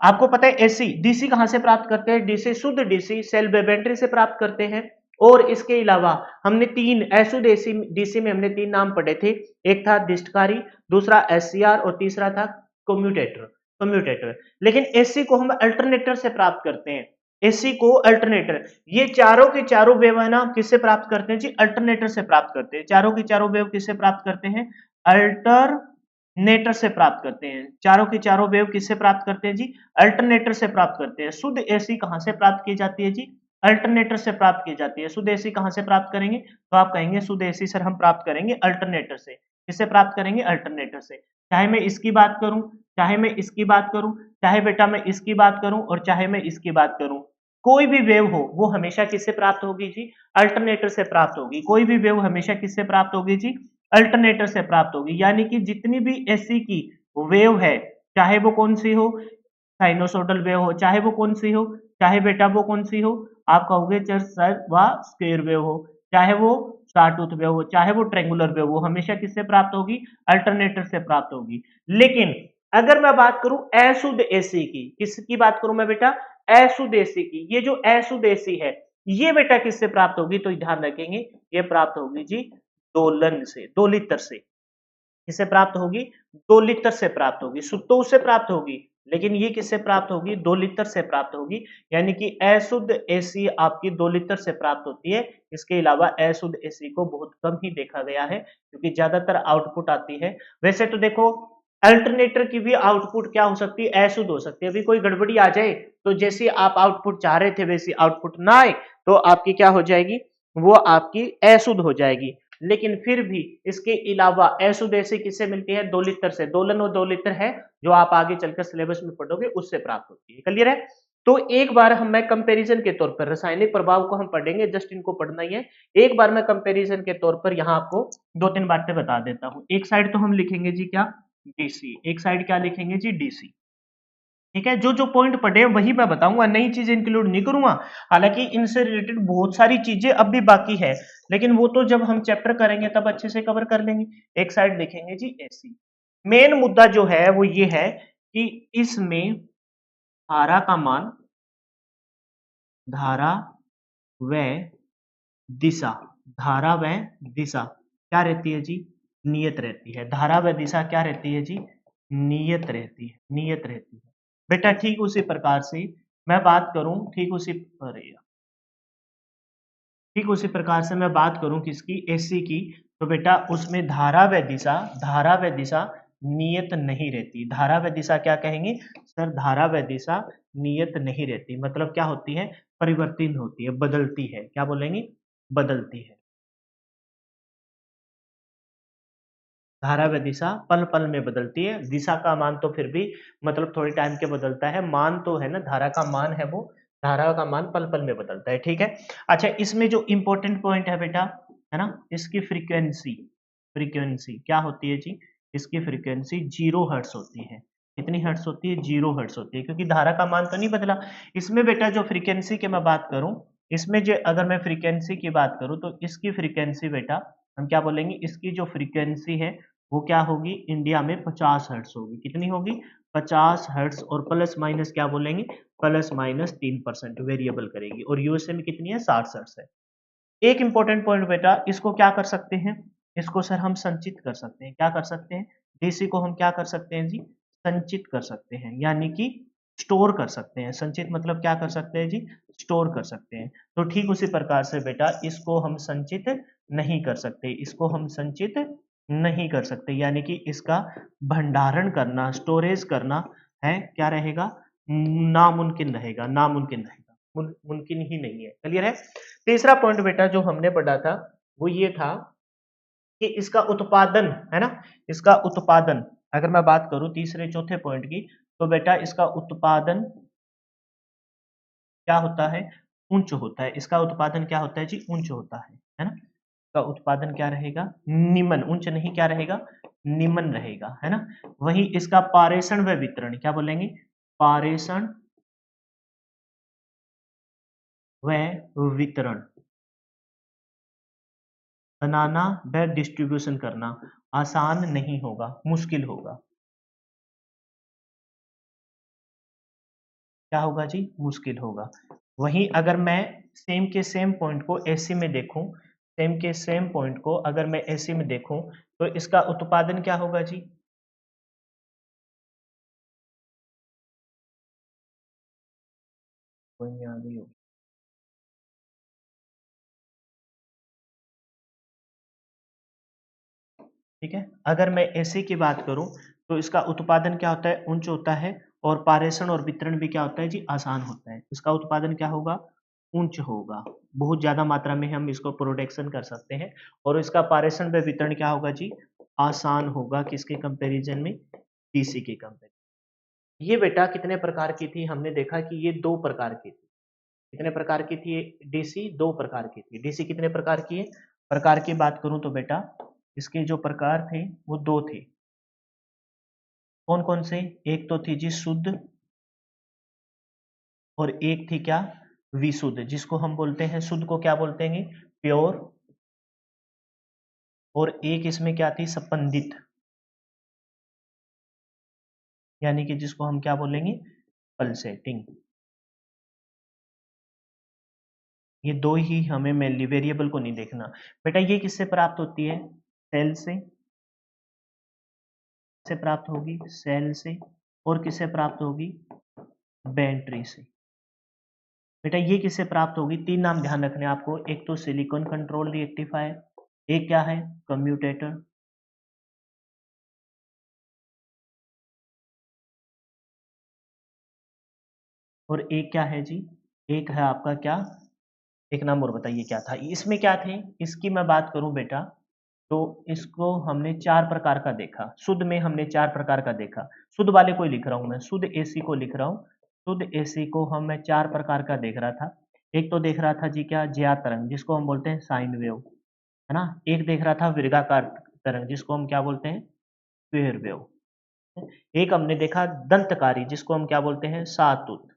आपको पता है एसी डीसी कहाँ से प्राप्त करते हैं, डीसी शुद्ध डीसी सेल वेव से प्राप्त करते हैं। और इसके अलावा हमने तीन अशुद्ध एसी डीसी में हमने तीन नाम पढ़े थे। एक था दिष्टकारी, दूसरा एससीआर और तीसरा था कम्यूटेटर। लेकिन एसी को हम अल्टरनेटर से प्राप्त करते हैं। एसी को अल्टरनेटर, ये चारों के चारों वेव है ना, किससे प्राप्त करते हैं जी, अल्टरनेटर से प्राप्त करते हैं। चारों की चारों वेव किससे प्राप्त करते हैं, अल्टरनेटर से प्राप्त करते हैं। चारों की चारों वेव किससे प्राप्त करते हैं जी, अल्टरनेटर से प्राप्त करते हैं। शुद्ध एसी कहां से प्राप्त की जाती है जी, अल्टरनेटर से प्राप्त की जाती है। शुद्ध एसी कहां से प्राप्त करेंगे, तो आप कहेंगे शुद्ध एसी सर हम प्राप्त करेंगे अल्टरनेटर से। किससे प्राप्त करेंगे, अल्टरनेटर से। चाहे मैं इसकी बात करूं, चाहे मैं इसकी बात करूं, चाहे बेटा मैं इसकी बात करूं, और चाहे मैं इसकी बात करूं, कोई भी वेव हो वो हमेशा किससे प्राप्त होगी जी, अल्टरनेटर से प्राप्त होगी। कोई भी वेव हमेशा किससे प्राप्त होगी जी, अल्टरनेटर से प्राप्त होगी। यानी कि जितनी भी एसी की वेव है, चाहे वो कौन सी हो, साइनोसोडल वेव हो, चाहे वो कौन सी हो, चाहे बेटा वो कौन सी हो, आप कहोगे सर व स्क्वायर वेव हो, चाहे वो साटूथ वेव हो, चाहे वो ट्रायंगुलर वेव हो, हमेशा किससे प्राप्त होगी, अल्टरनेटर से प्राप्त होगी। लेकिन अगर मैं बात करूं अशुद्ध एसी की, किसकी बात करूं मैं बेटा, अशुद्ध एसी की, ये जो अशुद्ध एसी है ये बेटा किससे प्राप्त होगी, तो ध्यान रखेंगे ये प्राप्त होगी जी दोलन से, दोलित्र से। किससे प्राप्त होगी, दोलित्र से प्राप्त होगी। शुद्ध तो उससे प्राप्त होगी लेकिन ये किससे प्राप्त होगी? 2 लीटर से प्राप्त होगी, यानी कि अशुद्ध एसी आपकी 2 लीटर से प्राप्त होती है। इसके अलावा अशुद्ध एसी को बहुत कम ही देखा गया है, क्योंकि ज्यादातर आउटपुट आती है। वैसे तो देखो, अल्टरनेटर की भी आउटपुट क्या हो सकती है? अशुद्ध हो सकती है। अभी कोई गड़बड़ी आ जाए तो जैसी आप आउटपुट चाह रहे थे वैसी आउटपुट ना आए तो आपकी क्या हो जाएगी? वो आपकी अशुद्ध हो जाएगी। लेकिन फिर भी इसके अलावा अशुद्ध एसी किससे मिलती है? 2 लीटर से। दोलन और 2 लीटर है जो आप आगे चलकर सिलेबस में पढ़ोगे, उससे प्राप्त होती है। क्लियर है? तो एक बार मैं कंपैरिजन के तौर पर रासायनिक प्रभाव को हम पढ़ेंगे, जस्ट इनको पढ़ना ही है। एक बार मैं कंपैरिजन के तौर पर यहाँ आपको 2-3 बातें बता देता हूँ। एक साइड तो हम लिखेंगे जी क्या? डीसी। एक साइड क्या लिखेंगे जी? डीसी। ठीक है, जो जो पॉइंट पढ़े वही मैं बताऊंगा, नई चीज इंक्लूड नहीं करूंगा। हालांकि इनसे रिलेटेड बहुत सारी चीजें अब भी बाकी है, लेकिन वो तो जब हम चैप्टर करेंगे तब अच्छे से कवर कर लेंगे। एक साइड देखेंगे जी एसी। मेन मुद्दा जो है वो ये है कि इसमें धारा का मान, धारा व दिशा, धारा व दिशा क्या रहती है जी? नियत रहती है। धारा व दिशा क्या रहती है जी? नियत रहती है। नियत रहती है बेटा। ठीक उसी प्रकार से मैं बात करूं, अरे यार, ठीक उसी प्रकार से मैं बात करूं किसकी? एसी की। तो बेटा उसमें धारा व दिशा नियत नहीं रहती। धारा व दिशा क्या कहेंगे सर? धारा व दिशा नियत नहीं रहती, मतलब क्या होती है? परिवर्तित होती है, बदलती है। क्या बोलेंगे? बदलती है। धारा व दिशा पल पल में बदलती है। दिशा का मान तो फिर भी मतलब थोड़े टाइम के बदलता है, मान तो है ना, धारा का मान है वो, धारा का मान पल पल में बदलता है। ठीक है। अच्छा, इसमें जो इंपॉर्टेंट पॉइंट है बेटा, है ना, इसकी फ्रीक्वेंसी, फ्रीक्वेंसी क्या होती है जी? इसकी फ्रीक्वेंसी 0 हर्ट्ज होती है। कितनी हर्ट्ज होती है? 0 हर्ट्ज होती है, क्योंकि धारा का मान तो नहीं बदला। इसमें बेटा जो फ्रीक्वेंसी की मैं बात करूं, इसमें जो अगर मैं फ्रीक्वेंसी की बात करूं तो इसकी फ्रीक्वेंसी बेटा हम क्या बोलेंगे? इसकी जो फ्रीक्वेंसी है वो क्या होगी? इंडिया में 50 हर्ट्ज होगी। कितनी होगी? 50 हर्ट्ज। और प्लस माइनस क्या बोलेंगे? प्लस माइनस 3% वेरिएबल करेगी। और यूएसए में कितनी है? 60 हर्ट्ज है। एक इंपॉर्टेंट पॉइंट बेटा, इसको क्या कर सकते हैं? इसको सर हम संचित कर सकते हैं। क्या कर सकते हैं? डीसी को हम क्या कर सकते हैं जी? संचित कर सकते हैं, यानी कि स्टोर कर सकते हैं। संचित मतलब क्या कर सकते हैं जी? स्टोर कर सकते हैं। तो ठीक उसी प्रकार से बेटा इसको हम संचित नहीं कर सकते, इसको हम संचित नहीं कर सकते, यानी कि इसका भंडारण करना, स्टोरेज करना है क्या रहेगा? नामुमकिन रहेगा, नामुमकिन रहेगा, मुमकिन ही नहीं है। क्लियर है? तीसरा पॉइंट बेटा जो हमने पढ़ा था वो ये था कि इसका उत्पादन, है ना, इसका उत्पादन, अगर मैं बात करूं तीसरे चौथे पॉइंट की, तो बेटा इसका उत्पादन क्या होता है? उच्च होता है। इसका उत्पादन क्या होता है जी? उच्च होता है ना। इसका उत्पादन क्या रहेगा? निम्न, उच्च नहीं, क्या रहेगा? निम्न रहेगा, है ना। वही इसका पारेषण व वितरण क्या बोलेंगे? पारेषण व वितरण, बनाना व डिस्ट्रीब्यूशन करना आसान नहीं होगा, मुश्किल होगा। क्या होगा जी? मुश्किल होगा। वहीं अगर मैं सेम के सेम पॉइंट को एसी में देखूं, सेम के सेम पॉइंट को अगर मैं एसी में देखूं तो इसका उत्पादन क्या होगा जी? कोई नहीं, आ गई होगी। ठीक है, अगर मैं एसी की बात करूं तो इसका उत्पादन क्या होता है? उच्च होता है। और पारेषण और वितरण भी क्या होता है जी? आसान होता है। इसका उत्पादन क्या होगा? उच्च होगा। बहुत ज्यादा मात्रा में हम इसको प्रोडक्शन कर सकते हैं। और इसका पारेषण व वितरण क्या होगा जी? आसान होगा। किसके कंपैरिजन में? डीसी के कंपैरिजन। ये बेटा कितने प्रकार की थी? हमने देखा कि ये 2 प्रकार की थी। कितने प्रकार की थी? डीसी 2 प्रकार की थी। डीसी कितने प्रकार की है? प्रकार की बात करूं तो बेटा इसके जो प्रकार थे वो 2 थे। कौन कौन से? एक तो थी जी शुद्ध, और एक थी क्या? विशुद्ध, जिसको हम बोलते हैं, शुद्ध को क्या बोलते हैं? प्योर। और एक इसमें क्या थी? संबंधित, यानी कि जिसको हम क्या बोलेंगे? पल्सेटिंग। ये 2 ही हमें मेनली, वेरिएबल को नहीं देखना बेटा। ये किससे प्राप्त होती है? सेल से प्राप्त होगी, सेल से। और किससे प्राप्त होगी? बेंट्री से। बेटा ये किससे प्राप्त होगी? तीन नाम ध्यान रखने आपको, एक तो सिलिकॉन कंट्रोल रिएक्टिफायर, एक क्या है? कम्यूटेटर, और एक क्या है जी? एक है आपका क्या? एक नाम और बताइए क्या था इसमें, क्या थे इसकी मैं बात करूं बेटा, तो इसको हमने चार प्रकार का देखा, शुद्ध में हमने चार प्रकार का देखा। शुद्ध वाले को ही लिख रहा हूं मैं, शुद्ध एसी को लिख रहा हूं। शुद्ध एसी को हम मैं चार प्रकार का देख रहा था। एक तो देख रहा था जी क्या? ज्या तरंग, जिसको हम बोलते हैं साइन वेव, है ना। एक देख रहा था वर्गाकार तरंग, जिसको हम क्या बोलते हैं? Square wave. एक हमने देखा दंतकारी, जिसको हम क्या बोलते हैं? सातुत।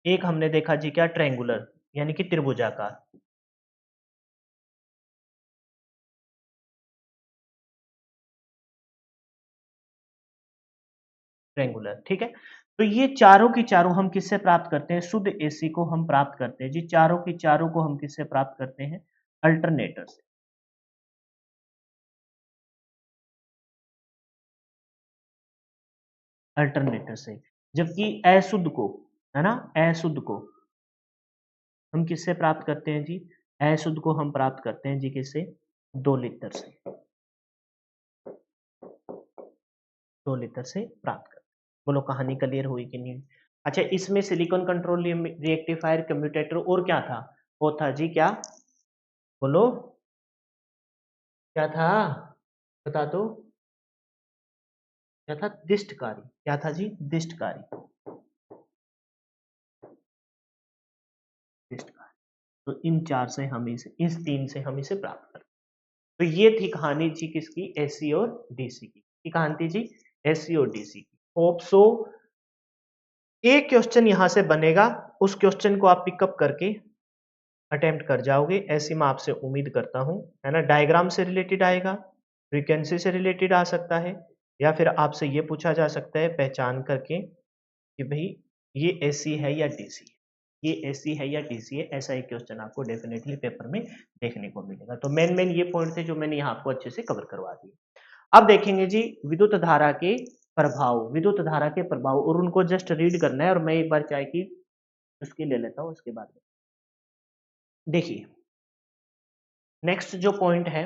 एक हमने देखा जी क्या? ट्रायंगुलर, यानी कि त्रिभुजाकार। ट्रायंगुलर, ठीक है। तो ये चारों की चारों हम किससे प्राप्त करते हैं? शुद्ध एसी को हम प्राप्त करते हैं जी, चारों की चारों को हम किससे प्राप्त करते हैं? अल्टरनेटर से। अल्टरनेटर से। जबकि अशुद्ध को, है ना, अशुद्ध को हम किससे प्राप्त करते हैं जी? अशुद्ध को हम प्राप्त करते हैं जी किससे? 2 लीटर से। 2 लीटर से प्राप्त करते हैं। बोलो कहानी क्लियर हुई कि नहीं? अच्छा, इसमें सिलिकॉन कंट्रोल रिएक्टिफायर, कम्यूटेटर, और क्या था? वो था जी क्या? बोलो क्या था? बता दो। क्या था? दिष्टकारी। क्या था जी? दिष्टकारी। दिष्टकारी। तो इन चार से हम इसे, इस तीन से हम इसे प्राप्त करते हैं। तो ये थी कहानी जी किसकी? एसी और डीसी की कहानी थी जी, एसी और डीसी की। होप सो एक क्वेश्चन यहां से बनेगा, उस क्वेश्चन को आप पिकअप करके अटेम्प्ट कर जाओगे, ऐसी मैं आपसे उम्मीद करता हूं, है ना। डायग्राम से रिलेटेड आएगा, फ्रीक्वेंसी से रिलेटेड आ सकता है, या फिर आपसे ये पूछा जा सकता है पहचान करके कि भाई ये एसी है या डीसी है, ये एसी है या डीसी है। ऐसा एक क्वेश्चन आपको डेफिनेटली पेपर में देखने को मिलेगा। तो मेन मेन ये पॉइंट थे जो मैंने यहाँ आपको अच्छे से कवर करवा दिए। अब देखेंगे जी विद्युत धारा के प्रभाव, विद्युत धारा के प्रभाव, और उनको जस्ट रीड करना है। और मैं एक बार चाय की उसकी ले लेता हूँ उसके बाद में। देखिए नेक्स्ट जो पॉइंट है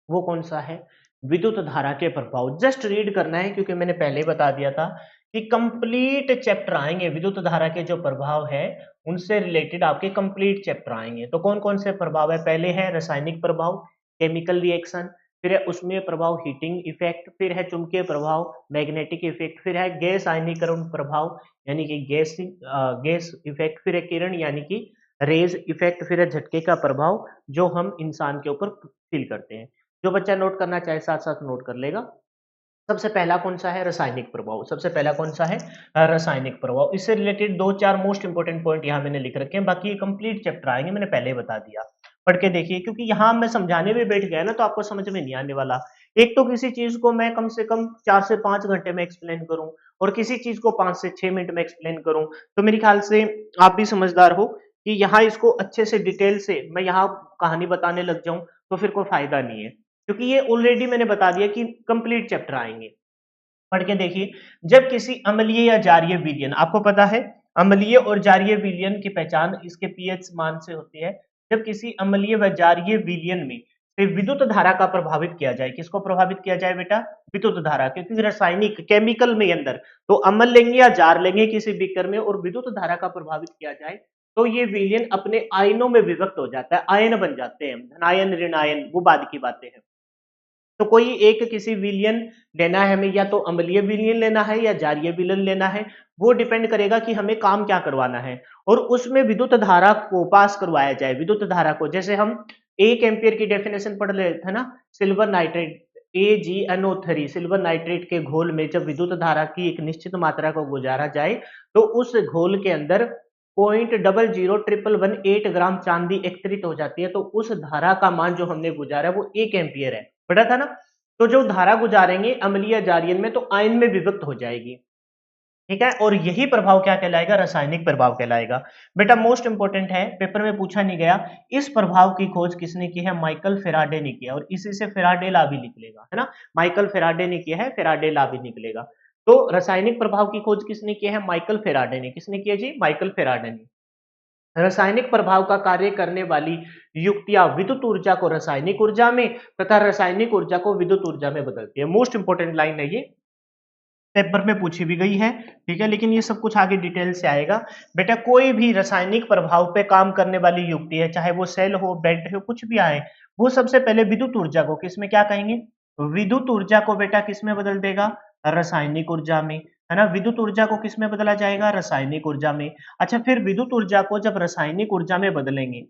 वो कौन सा है? विद्युत धारा के प्रभाव। जस्ट रीड करना है, क्योंकि मैंने पहले ही बता दिया था कि कंप्लीट चैप्टर आएंगे विद्युत धारा के जो प्रभाव है उनसे रिलेटेड, आपके कंप्लीट चैप्टर आएंगे। तो कौन कौन से प्रभाव है? पहले है रासायनिक प्रभाव, केमिकल रिएक्शन, फिर है उसमें प्रभाव हीटिंग इफेक्ट, फिर है चुंबकीय प्रभाव, मैग्नेटिक इफेक्ट, फिर है गैस आयनीकरण प्रभाव यानी कि गैस इफेक्ट, फिर है किरण यानी कि रेज इफेक्ट, फिर है झटके का प्रभाव जो हम इंसान के ऊपर फील करते हैं। जो बच्चा नोट करना चाहे साथ साथ नोट कर लेगा। सबसे पहला कौन सा है? रासायनिक प्रभाव। सबसे पहला कौन सा है? रासायनिक प्रभाव। इससे रिलेटेड दो चार मोस्ट इंपोर्टेंट पॉइंट यहाँ मैंने लिख रखे हैं, बाकी ये कंप्लीट चैप्टर आएंगे, मैंने पहले ही बता दिया। पढ़ के देखिए, क्योंकि यहाँ मैं समझाने में बैठ गया ना तो आपको समझ में नहीं आने वाला। एक तो किसी चीज को मैं कम से कम 4 से 5 घंटे में एक्सप्लेन करूं, और किसी चीज को 5 से 6 मिनट में एक्सप्लेन करूं, तो मेरे ख्याल से आप भी समझदार हो कि यहाँ इसको अच्छे से डिटेल से मैं यहाँ कहानी बताने लग जाऊं तो फिर कोई फायदा नहीं है, क्योंकि ये ऑलरेडी मैंने बता दिया कि कंप्लीट चैप्टर आएंगे। पढ़ के देखिए, जब किसी अम्लीय या जारीय विलयन, आपको पता है अम्लीय और जारीय विलयन की पहचान इसके पीएच मान से होती है। जब किसी अम्लीय व जारीय विलयन में से विद्युत धारा का प्रभावित किया जाए, किसको प्रभावित किया जाए बेटा? विद्युत धारा, क्योंकि रासायनिक केमिकल में अंदर तो अम्ल लेंगे या जार लेंगे किसी बीकर में और विद्युत धारा का प्रभावित किया जाए, तो ये विलयन अपने आयनों में विभक्त हो जाता है, आयन बन जाते हैं, धनायन ऋणायन, वो बाद की बातें हैं। तो कोई एक किसी विलयन लेना है हमें, या तो अम्लीय विलयन लेना है या जारीय विलयन लेना है, वो डिपेंड करेगा कि हमें काम क्या करवाना है, और उसमें विद्युत धारा को पास करवाया जाए। विद्युत धारा को, जैसे हम 1 एम्पियर की डेफिनेशन पढ़ रहे थे ना, silver nitrate AgNO3, silver nitrate के घोल में जब विद्युत धारा की एक निश्चित मात्रा को गुजारा जाए तो उस घोल के अंदर 0.001118 ग्राम चांदी एकत्रित हो जाती है। तो उस धारा का मान जो हमने गुजारा वो 1 एम्पियर है, पढ़ा था ना। तो जो धारा गुजारेंगे अम्लीय जारीयन में तो आयन में विभक्त हो जाएगी, ठीक है, और यही प्रभाव क्या कहलाएगा, रासायनिक प्रभाव कहलाएगा। बेटा मोस्ट इंपोर्टेंट है, पेपर में पूछा नहीं गया, इस प्रभाव की खोज किसने की है, माइकल फेराडे ने किया, और इसी से फेराडे लॉ भी निकलेगा, है ना, माइकल फेराडे ने किया है, फेराडे लॉ भी निकलेगा। तो रासायनिक प्रभाव की खोज किसने की है, माइकल फेराडे ने। किसने किया जी, माइकल फेराडे ने। रासायनिक प्रभाव का कार्य करने वाली युक्तियां विद्युत ऊर्जा को रासायनिक ऊर्जा में तथा रासायनिक ऊर्जा को विद्युत ऊर्जा में बदलती है। मोस्ट इंपोर्टेंट लाइन है ये, पेपर में पूछी भी गई है, ठीक है, लेकिन ये सब कुछ आगे डिटेल से आएगा। बेटा कोई भी रासायनिक प्रभाव पे काम करने वाली युक्ति है, चाहे वो सेल हो, बैटरी हो, कुछ भी आए, वो सबसे पहले विद्युत ऊर्जा को किसमें क्या कहेंगे, विद्युत ऊर्जा को बेटा किसमें बदल देगा, रासायनिक ऊर्जा में, है ना, विद्युत ऊर्जा को किसमें बदला जाएगा, रासायनिक ऊर्जा में। अच्छा, फिर विद्युत ऊर्जा को जब रासायनिक ऊर्जा में बदलेंगे,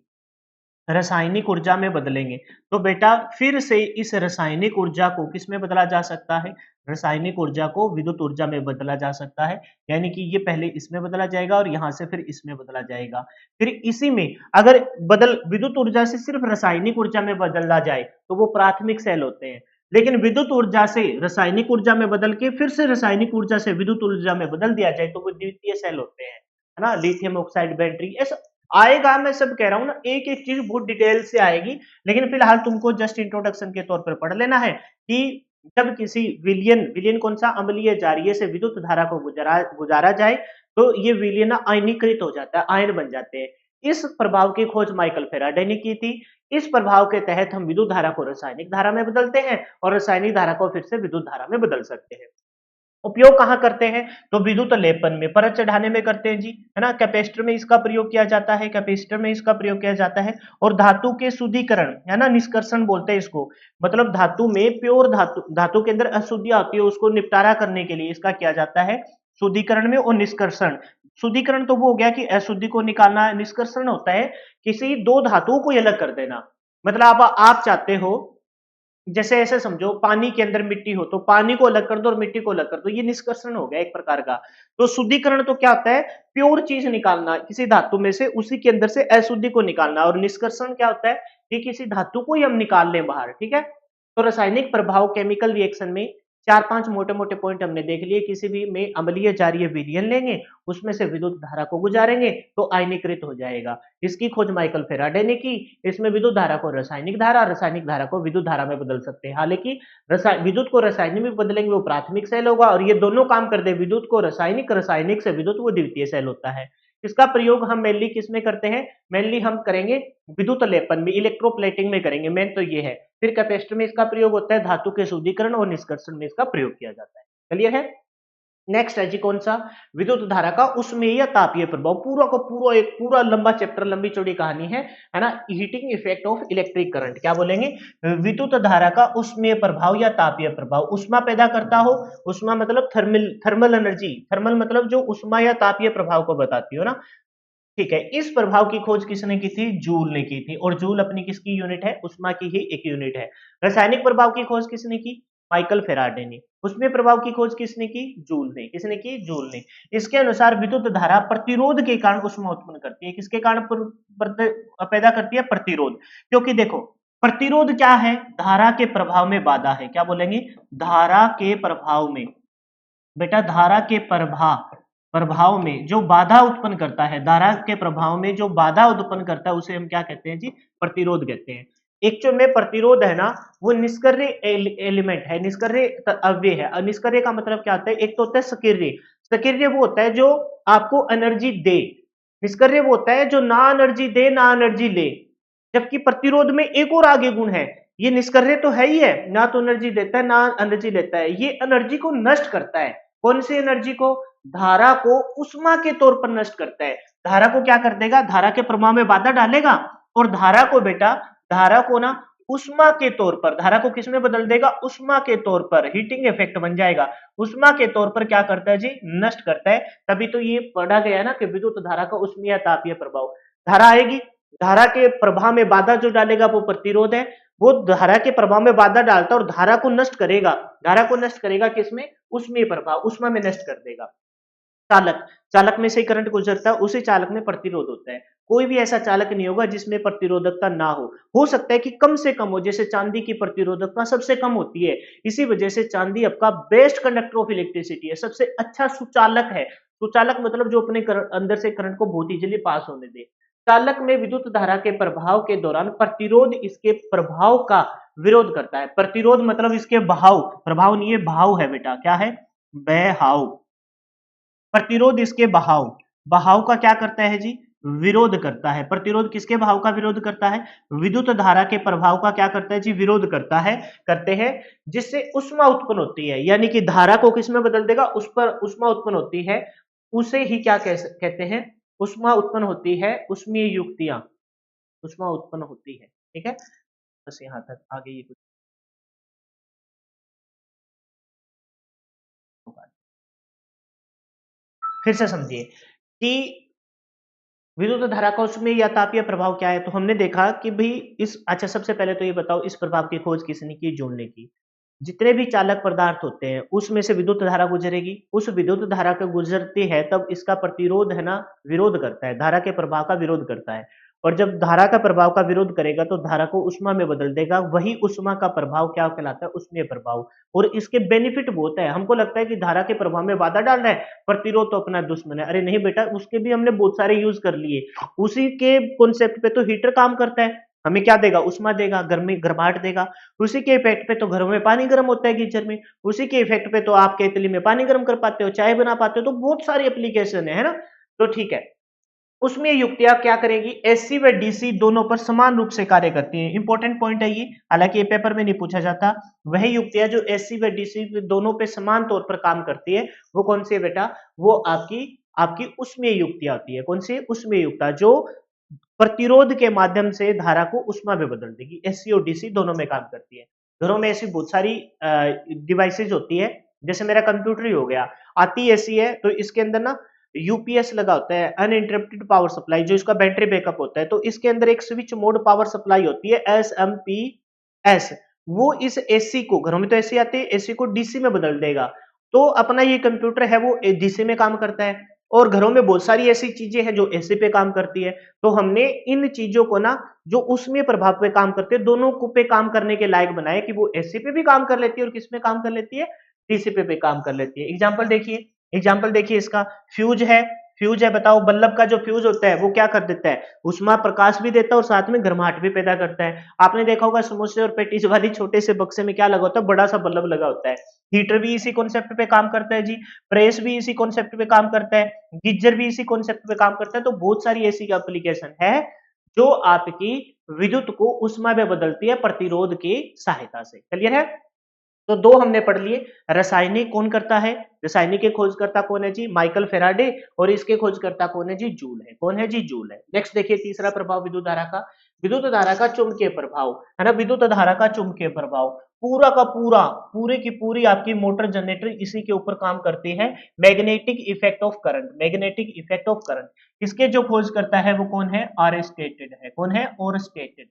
रासायनिक ऊर्जा में बदलेंगे, तो बेटा फिर से इस रासायनिक ऊर्जा को किसमें बदला जा सकता है, रासायनिक ऊर्जा को विद्युत ऊर्जा में बदला जा सकता है। यानी कि ये पहले इसमें बदला जाएगा और यहां से फिर इसमें बदला जाएगा। फिर इसी में अगर बदल विद्युत ऊर्जा से सिर्फ रासायनिक ऊर्जा में बदला जाए तो वो प्राथमिक सेल होते हैं, लेकिन विद्युत ऊर्जा से रासायनिक ऊर्जा में बदल के फिर से रासायनिक ऊर्जा से विद्युत ऊर्जा में बदल दिया जाए तो वो द्वितीय सेल होते हैं, है ना, लिथियम ऑक्साइड बैटरी ऐसा आएगा। मैं सब कह रहा हूं ना, एक एक चीज बहुत डिटेल से आएगी, लेकिन फिलहाल तुमको जस्ट इंट्रोडक्शन के तौर पर पढ़ लेना है कि जब किसी विलयन, विलयन कौन सा, अम्लीय जारीय से विद्युत धारा को गुजारा जाए तो ये विलयन आयनीकृत हो जाता है, आयन बन जाते हैं। इस प्रभाव की खोज माइकल फेराडे ने की थी। इस प्रभाव के तहत हम विद्युत धारा को रासायनिक धारा में बदलते हैं और रासायनिक धारा को फिर से विद्युत धारा में बदल सकते हैं। उपयोग कहाँ करते हैं, तो विद्युत लेपन में, परत चढ़ाने में करते हैं जी, है ना, कैपेसिटर में इसका प्रयोग किया जाता है, कैपेसिटर में इसका प्रयोग किया जाता है, और धातु के शुद्धिकरण, है ना, निष्कर्षण बोलते हैं इसको, मतलब धातु में प्योर धातु, धातु के अंदर अशुद्धियां आती है उसको निपटारा करने के लिए इसका किया जाता है शुद्धिकरण में और निष्कर्षण। शुद्धिकरण तो वो हो गया कि अशुद्धि को निकालना, निष्कर्षण होता है किसी दो धातुओं को अलग कर देना। मतलब आप चाहते हो, जैसे ऐसे समझो पानी के अंदर मिट्टी हो तो पानी को अलग कर दो और मिट्टी को अलग कर दो, ये निष्कर्षण हो गया एक प्रकार का। तो शुद्धिकरण तो क्या होता है, प्योर चीज निकालना किसी धातु में से, उसी के अंदर से अशुद्धि को निकालना, और निष्कर्षण क्या होता है कि किसी धातु को ही हम निकाल लें बाहर, ठीक है। तो रासायनिक प्रभाव केमिकल रिएक्शन में चार पांच मोटे मोटे पॉइंट हमने देख लिए। किसी भी में अम्लीय जारीय विलयन लेंगे, उसमें से विद्युत धारा को गुजारेंगे तो आयनीकृत हो जाएगा। इसकी खोज माइकल फेराडे ने की। इसमें विद्युत धारा को रासायनिक धारा, रासायनिक धारा को विद्युत धारा में बदल सकते हैं। हालांकि विद्युत को रासायनिक में बदलेंगे वो प्राथमिक सेल होगा, और ये दोनों काम कर दे, विद्युत को रासायनिक, रासायनिक से विद्युत, वो द्वितीय सेल होता है। इसका प्रयोग हम मेनली किसमें करते हैं, मेनली हम करेंगे विद्युत लेपन में, इलेक्ट्रोप्लेटिंग में करेंगे, मेन तो ये है। फिर कैपेसिटर में इसका प्रयोग होता है, धातु के शुद्धिकरण और निष्कर्षण में इसका प्रयोग किया जाता है। क्लियर है। नेक्स्ट है जी कौन सा, विद्युत धारा का उष्मीय तापीय प्रभाव। पूरा का पूरा एक पूरा लंबा चैप्टर, लंबी चौड़ी कहानी है ना। Heating effect of electric current, क्या बोलेंगे, विद्युत धारा का उष्मीय प्रभाव या तापीय प्रभाव। उष्मा पैदा करता हो, उष्मा मतलब थर्मल, थर्मल एनर्जी, थर्मल मतलब जो उष्मा या तापीय प्रभाव को बताती हो ना, ठीक है। इस प्रभाव की खोज किसने की थी, जूल ने की थी, और जूल अपनी किसकी यूनिट है, उष्मा की ही एक यूनिट है। रासायनिक प्रभाव की खोज किसने की, माइकल फेराडे ने। उसमें प्रभाव की खोज किसने की, जूल ने। किसने की, जूल ने। इसके अनुसार विद्युत धारा प्रतिरोध के कारण उष्मा उत्पन्न करती है। किसके कारण पैदा करती है, प्रतिरोध। क्योंकि देखो प्रतिरोध क्या है, धारा के प्रभाव में बाधा है, क्या बोलेंगे, धारा के प्रभाव में, बेटा धारा के प्रभाव में जो बाधा उत्पन्न करता है, धारा के प्रभाव में जो बाधा उत्पन्न करता है उसे हम क्या कहते हैं जी, प्रतिरोध कहते हैं। एक्चुअल में प्रतिरोध है ना, वो निष्क्रिय एलिमेंट है, निष्क्रिय अवयव है। निष्क्रिय का मतलब क्या होता है, एक तो होता है सक्रिय, सक्रिय वो होता है जो आपको एनर्जी दे, निष्क्रिय वो होता है जो ना एनर्जी दे ना एनर्जी ले। जबकि प्रतिरोध में एक और आगे गुण है, ये निष्क्रिय तो है ही है, ना तो एनर्जी देता है ना एनर्जी लेता है, ये एनर्जी को नष्ट करता है। कौन सी एनर्जी को, धारा को उष्मा के तौर पर नष्ट करता है। धारा को क्या कर देगा, धारा के प्रवाह में बाधा डालेगा और धारा को बेटा, धारा को ना उष्मा के तौर पर, धारा को किसमें बदल देगा, उष्मा के तौर पर, हीटिंग इफेक्ट बन जाएगा, उष्मा के तौर पर क्या करता है जी, नष्ट करता है। तभी तो ये पढ़ा गया ना कि विद्युत धारा का उष्मीय तापीय प्रभाव। धारा आएगी, धारा के प्रभाव में बाधा जो डालेगा वो प्रतिरोध है, वो धारा के प्रभाव में बाधा डालता है और धारा को नष्ट करेगा। धारा को नष्ट करेगा किसमें, उष्मीय प्रभाव, उष्मा में नष्ट कर देगा। चालक, चालक में से करंट गुजरता है, उसी चालक में प्रतिरोध होता है। कोई भी ऐसा चालक नहीं होगा जिसमें प्रतिरोधकता ना हो सकता है कि कम से कम हो, जैसे चांदी की प्रतिरोधकता सबसे कम होती है, इसी वजह से चांदी आपका बेस्ट कंडक्टर ऑफ इलेक्ट्रिसिटी है, सबसे अच्छा सुचालक है। सुचालक मतलब जो अपने अंदर से करंट को बहुत इजीली पास होने दे। चालक में विद्युत धारा के प्रभाव के दौरान प्रतिरोध इसके प्रभाव का विरोध करता है। प्रतिरोध मतलब इसके बहाव, प्रभाव नहीं है बहाव है बेटा, क्या है, बहाव। प्रतिरोध इसके बहाव, बहाव का क्या करता है जी, विरोध करता है। प्रतिरोध किसके बहाव का विरोध करता है, विद्युत धारा के प्रभाव का क्या करता है जी, विरोध करता है, करते हैं, जिससे ऊष्मा उत्पन्न होती है, यानी कि धारा को किस में बदल देगा, उस पर ऊष्मा उत्पन्न होती है, उसे ही क्या कहते हैं, ऊष्मा उत्पन्न होती है, ऊष्मीय युक्तियां, ऊष्मा उत्पन्न होती है। ठीक है, बस यहां तक, आगे ये कुछ होगा। फिर से समझिए कि विद्युत धारा का उसमें या तापीय प्रभाव क्या है, तो हमने देखा कि भाई इस, अच्छा सबसे पहले तो ये बताओ इस प्रभाव की खोज किसने की, जूल ने की। जितने भी चालक पदार्थ होते हैं उसमें से विद्युत धारा गुजरेगी, उस विद्युत धारा के गुजरती है तब इसका प्रतिरोध है ना, विरोध करता है, धारा के प्रभाव का विरोध करता है। और जब धारा का प्रभाव का विरोध करेगा तो धारा को उष्मा में बदल देगा, वही उष्मा का प्रभाव क्या कहलाता है, उष्मीय प्रभाव। और इसके बेनिफिट बहुत है, हमको लगता है कि धारा के प्रभाव में बाधा डाल रहा है, प्रतिरोध तो अपना दुश्मन है, अरे नहीं बेटा, उसके भी हमने बहुत सारे यूज कर लिए। उसी के कॉन्सेप्ट पे तो हीटर काम करता है, हमें क्या देगा, उष्मा देगा, गर्मी गर्माहट देगा। उसी के इफेक्ट पे तो घरों में पानी गर्म होता है गीजर में, उसी के इफेक्ट पे तो आप केतली में पानी गर्म कर पाते हो, चाय बना पाते हो, तो बहुत सारी एप्लीकेशन है ना। तो ठीक है, उसमें युक्तियां क्या करेगी, एसी व डीसी दोनों पर समान रूप से कार्य करती हैं। इंपॉर्टेंट पॉइंट है ये, हालांकि ये पेपर में नहीं पूछा जाता। वह युक्तियां जो एसी व डीसी दोनों पे समान तौर पर काम करती है, वो कौन सी है बेटा, वो आपकी आपकी उसमें युक्तियां होती है। कौन सी, उसमें युक्ता जो प्रतिरोध के माध्यम से धारा को उष्मा में बदल देगी, एसी और डीसी दोनों में काम करती है। घरों में ऐसी बहुत सारी डिवाइसेज होती है, जैसे मेरा कंप्यूटर ही हो गया, आती एसी है तो इसके अंदर ना यूपीएस लगा होता है, अनइंटरप्टेड पावर सप्लाई, जो इसका बैटरी बैकअप होता है, तो इसके अंदर एक स्विच मोड पावर सप्लाई होती है, एसएमपीएस। वो इस एसी को, घरों में तो एसी आती है, एसी को डीसी में बदल देगा। तो अपना ये कंप्यूटर है वो डीसी में काम करता है, और घरों में बहुत सारी ऐसी चीजें हैं जो एसी पे काम करती है। तो हमने इन चीजों को ना, जो उसमें प्रभाव पे काम करते हैं, दोनों को पे काम करने के लायक बनाया कि वो एसी पे भी काम कर लेती है और किस में काम कर लेती है, डीसी पे भी काम कर लेती है। एग्जाम्पल देखिए, एग्जाम्पल देखिए इसका, फ्यूज है, फ्यूज है, बताओ बल्ब का जो फ्यूज होता है वो क्या कर देता है, उष्मा प्रकाश भी देता है और साथ में गर्माहट भी पैदा करता है। आपने देखा होगा समोसे और पेटीज वाली छोटे से बक्से में क्या लगा होता है, बड़ा सा बल्ब लगा होता है। हीटर भी इसी कॉन्सेप्ट पे काम करता है जी, प्रेस भी इसी कॉन्सेप्ट पे काम करता है, गीजर भी इसी कॉन्सेप्ट पे काम करता है। तो बहुत सारी ऐसी एप्लीकेशन है जो आपकी विद्युत को उष्मा में बदलती है प्रतिरोध की सहायता से। क्लियर है, तो दो हमने पढ़ लिए। रासायनिक कौन करता है, रासायनिक के खोजकर्ता कौन है जी, माइकल फेराडे, और इसके खोजकर्ता कौन है जी, जूल है। कौन है जी, जूल है। नेक्स्ट देखिए तीसरा प्रभाव विद्युत धारा का, विद्युत धारा का चुंबकीय प्रभाव, है ना, विद्युत धारा का चुंबकीय प्रभाव, पूरा का पूरा, पूरी की पूरी आपकी मोटर जनरेटर इसी के ऊपर काम करती है। Magnetic effect of current, magnetic effect of current, इसके जो खोज करता है वो कौन है, ऑरस्टेटेड है। कौन है, ओरस्टेटेड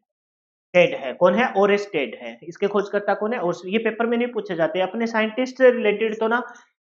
टेड है। कौन है, ओरेस्टेड है। इसके खोजकर्ता कौन है, और ये पेपर में नहीं पूछे जाते अपने साइंटिस्ट से रिलेटेड, तो ना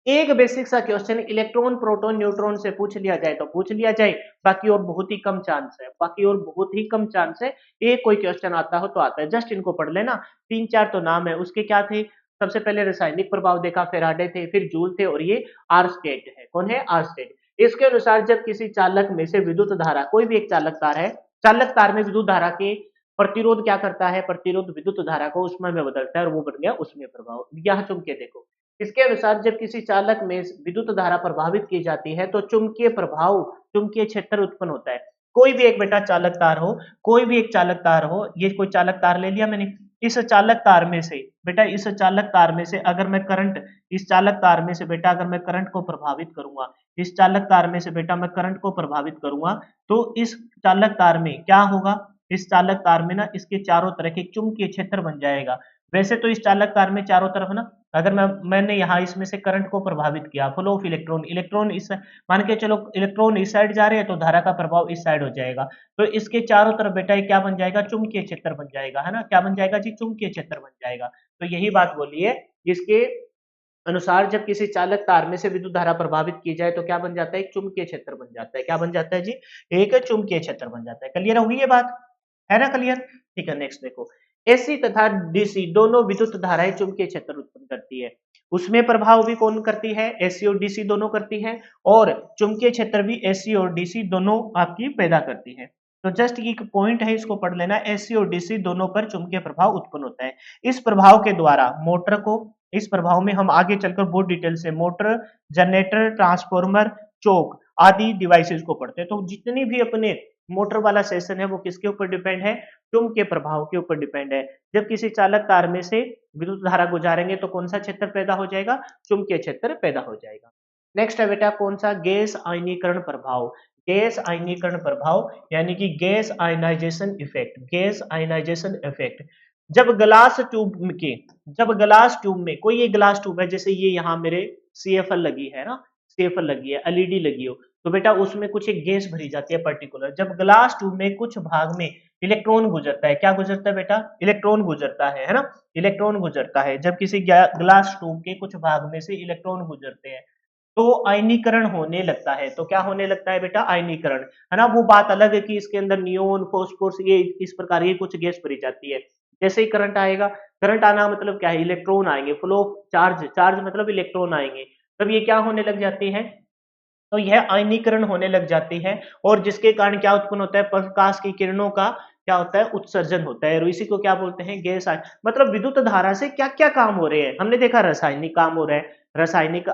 एक बेसिक सा क्वेश्चन इलेक्ट्रॉन प्रोटॉन न्यूट्रॉन से पूछ लिया जाए तो पूछ लिया जाए, बाकी और बहुत ही कम चांस है, बाकी और बहुत ही कम चांस है। एक कोई क्वेश्चन आता हो तो आता है, जस्ट इनको पढ़ लेना। तीन चार तो नाम है उसके, क्या थे, सबसे पहले रासायनिक प्रभाव देखा, फेराडे थे, फिर जूल थे, और ये आर्स्टेड है। कौन है, आर्स्टेड। इसके अनुसार जब किसी चालक में से विद्युत धारा, कोई भी एक चालक तार है, चालक तार में विद्युत धारा के प्रतिरोध क्या करता है, प्रतिरोध विद्युत धारा को उष्मा में बदलता है, और वो बन गया उष्मीय प्रभाव। यहाँ चुंबकीय देखो, इसके अनुसार जब किसी चालक में विद्युत धारा प्रभावित की जाती है तो चुंबकीय प्रभाव, चुंबकीय क्षेत्र उत्पन्न होता है। कोई भी एक बेटा चालक तार हो, कोई भी एक चालक तार हो, ये कोई चालक तार ले लिया मैंने, इस चालक तार में से बेटा, इस चालक तार में से अगर मैं करंट, इस चालक तार में से बेटा अगर मैं करंट को प्रभावित करूंगा, इस चालक तार में से बेटा मैं करंट को प्रभावित करूंगा, तो इस चालक तार में क्या होगा, इस चालक तार में ना इसके चारों तरफ एक चुंबकीय क्षेत्र बन जाएगा। वैसे तो इस चालक तार में चारों तरफ ना, अगर मैंने यहाँ इसमें से करंट को प्रभावित किया, फ्लो ऑफ इलेक्ट्रॉन, इलेक्ट्रॉन इस, मान के चलो इलेक्ट्रॉन इस साइड जा रहे हैं तो धारा का प्रभाव इस साइड हो जाएगा, तो इसके चारों तरफ बेटा ये क्या बन जाएगा, चुंबकीय क्षेत्र बन जाएगा, है ना, क्या बन जाएगा जी, चुंबकीय क्षेत्र बन जाएगा। तो यही बात बोली है इसके अनुसार जब किसी चालक तार में से विद्युत धारा प्रभावित की जाए तो क्या बन जाता है, एक चुंबकीय क्षेत्र बन जाता है। क्या बन जाता है जी, एक चुंबकीय क्षेत्र बन जाता है। क्लियर होगी ये बात, है ना क्लियर? ठीक है, नेक्स्ट देखो, एसी तथा डीसी दोनों विद्युत धाराएं चुंबकीय क्षेत्र उत्पन्न करती है। उसमें प्रभाव भी कौन करती है, एसी और डीसी दोनों करती है, और चुंबकीय क्षेत्र भी एसी और डीसी दोनों आपकी पैदा करती है। तो जस्ट एक पॉइंट है, इसको पढ़ लेना, एसी और डीसी दोनों पर चुंबकीय प्रभाव उत्पन्न होता है। इस प्रभाव के द्वारा मोटर को, इस प्रभाव में हम आगे चलकर बहुत डिटेल से मोटर, जनरेटर, ट्रांसफॉर्मर, चोक आदि डिवाइसेस को पढ़ते हैं। तो जितनी भी अपने मोटर वाला सेशन है वो किसके ऊपर डिपेंड है, चुंबकीय प्रभाव के ऊपर डिपेंड है। जब किसी चालक तार में से विद्युत धारा गुजारेंगे तो कौन सा क्षेत्र पैदा हो जाएगा, चुंबकीय क्षेत्र पैदा हो जाएगा। नेक्स्ट है बेटा कौन सा, गैस आयनीकरण प्रभाव। गैस आयनीकरण प्रभाव यानी कि gas ionisation effect, gas ionisation effect. जब ग्लास ट्यूब के, जब ग्लास ट्यूब में, कोई ये ग्लास ट्यूब है, जैसे ये यहाँ मेरे सीएफएल लगी है ना, सीएफएल लगी है, एलईडी लगी हो, तो बेटा उसमें कुछ एक गैस भरी जाती है पर्टिकुलर। जब ग्लास ट्यूब में कुछ भाग में इलेक्ट्रॉन गुजरता है, क्या गुजरता है बेटा, इलेक्ट्रॉन गुजरता है ना, इलेक्ट्रॉन गुजरता है। जब किसी ग्लास ट्यूब के कुछ भाग में से इलेक्ट्रॉन गुजरते हैं तो आयनीकरण होने लगता है। तो क्या होने लगता है बेटा, आयनीकरण, है ना। वो बात अलग है कि इसके अंदर नियोन, फास्फोरस, ये इस प्रकार ये कुछ गैस भरी जाती है। जैसे ही करंट आएगा, करंट आना मतलब क्या है, इलेक्ट्रॉन आएंगे, फ्लो ऑफ चार्ज, चार्ज मतलब इलेक्ट्रॉन आएंगे, तब ये क्या होने लग जाती है, तो यह आयनीकरण होने लग जाती है। और जिसके कारण क्या उत्पन्न होता है, प्रकाश की किरणों का क्या होता है, उत्सर्जन होता है, और इसी को क्या बोलते हैं, गैस आयन। मतलब विद्युत धारा से क्या क्या काम हो रहे हैं, हमने देखा रासायनिक काम हो रहा है, रासायनिक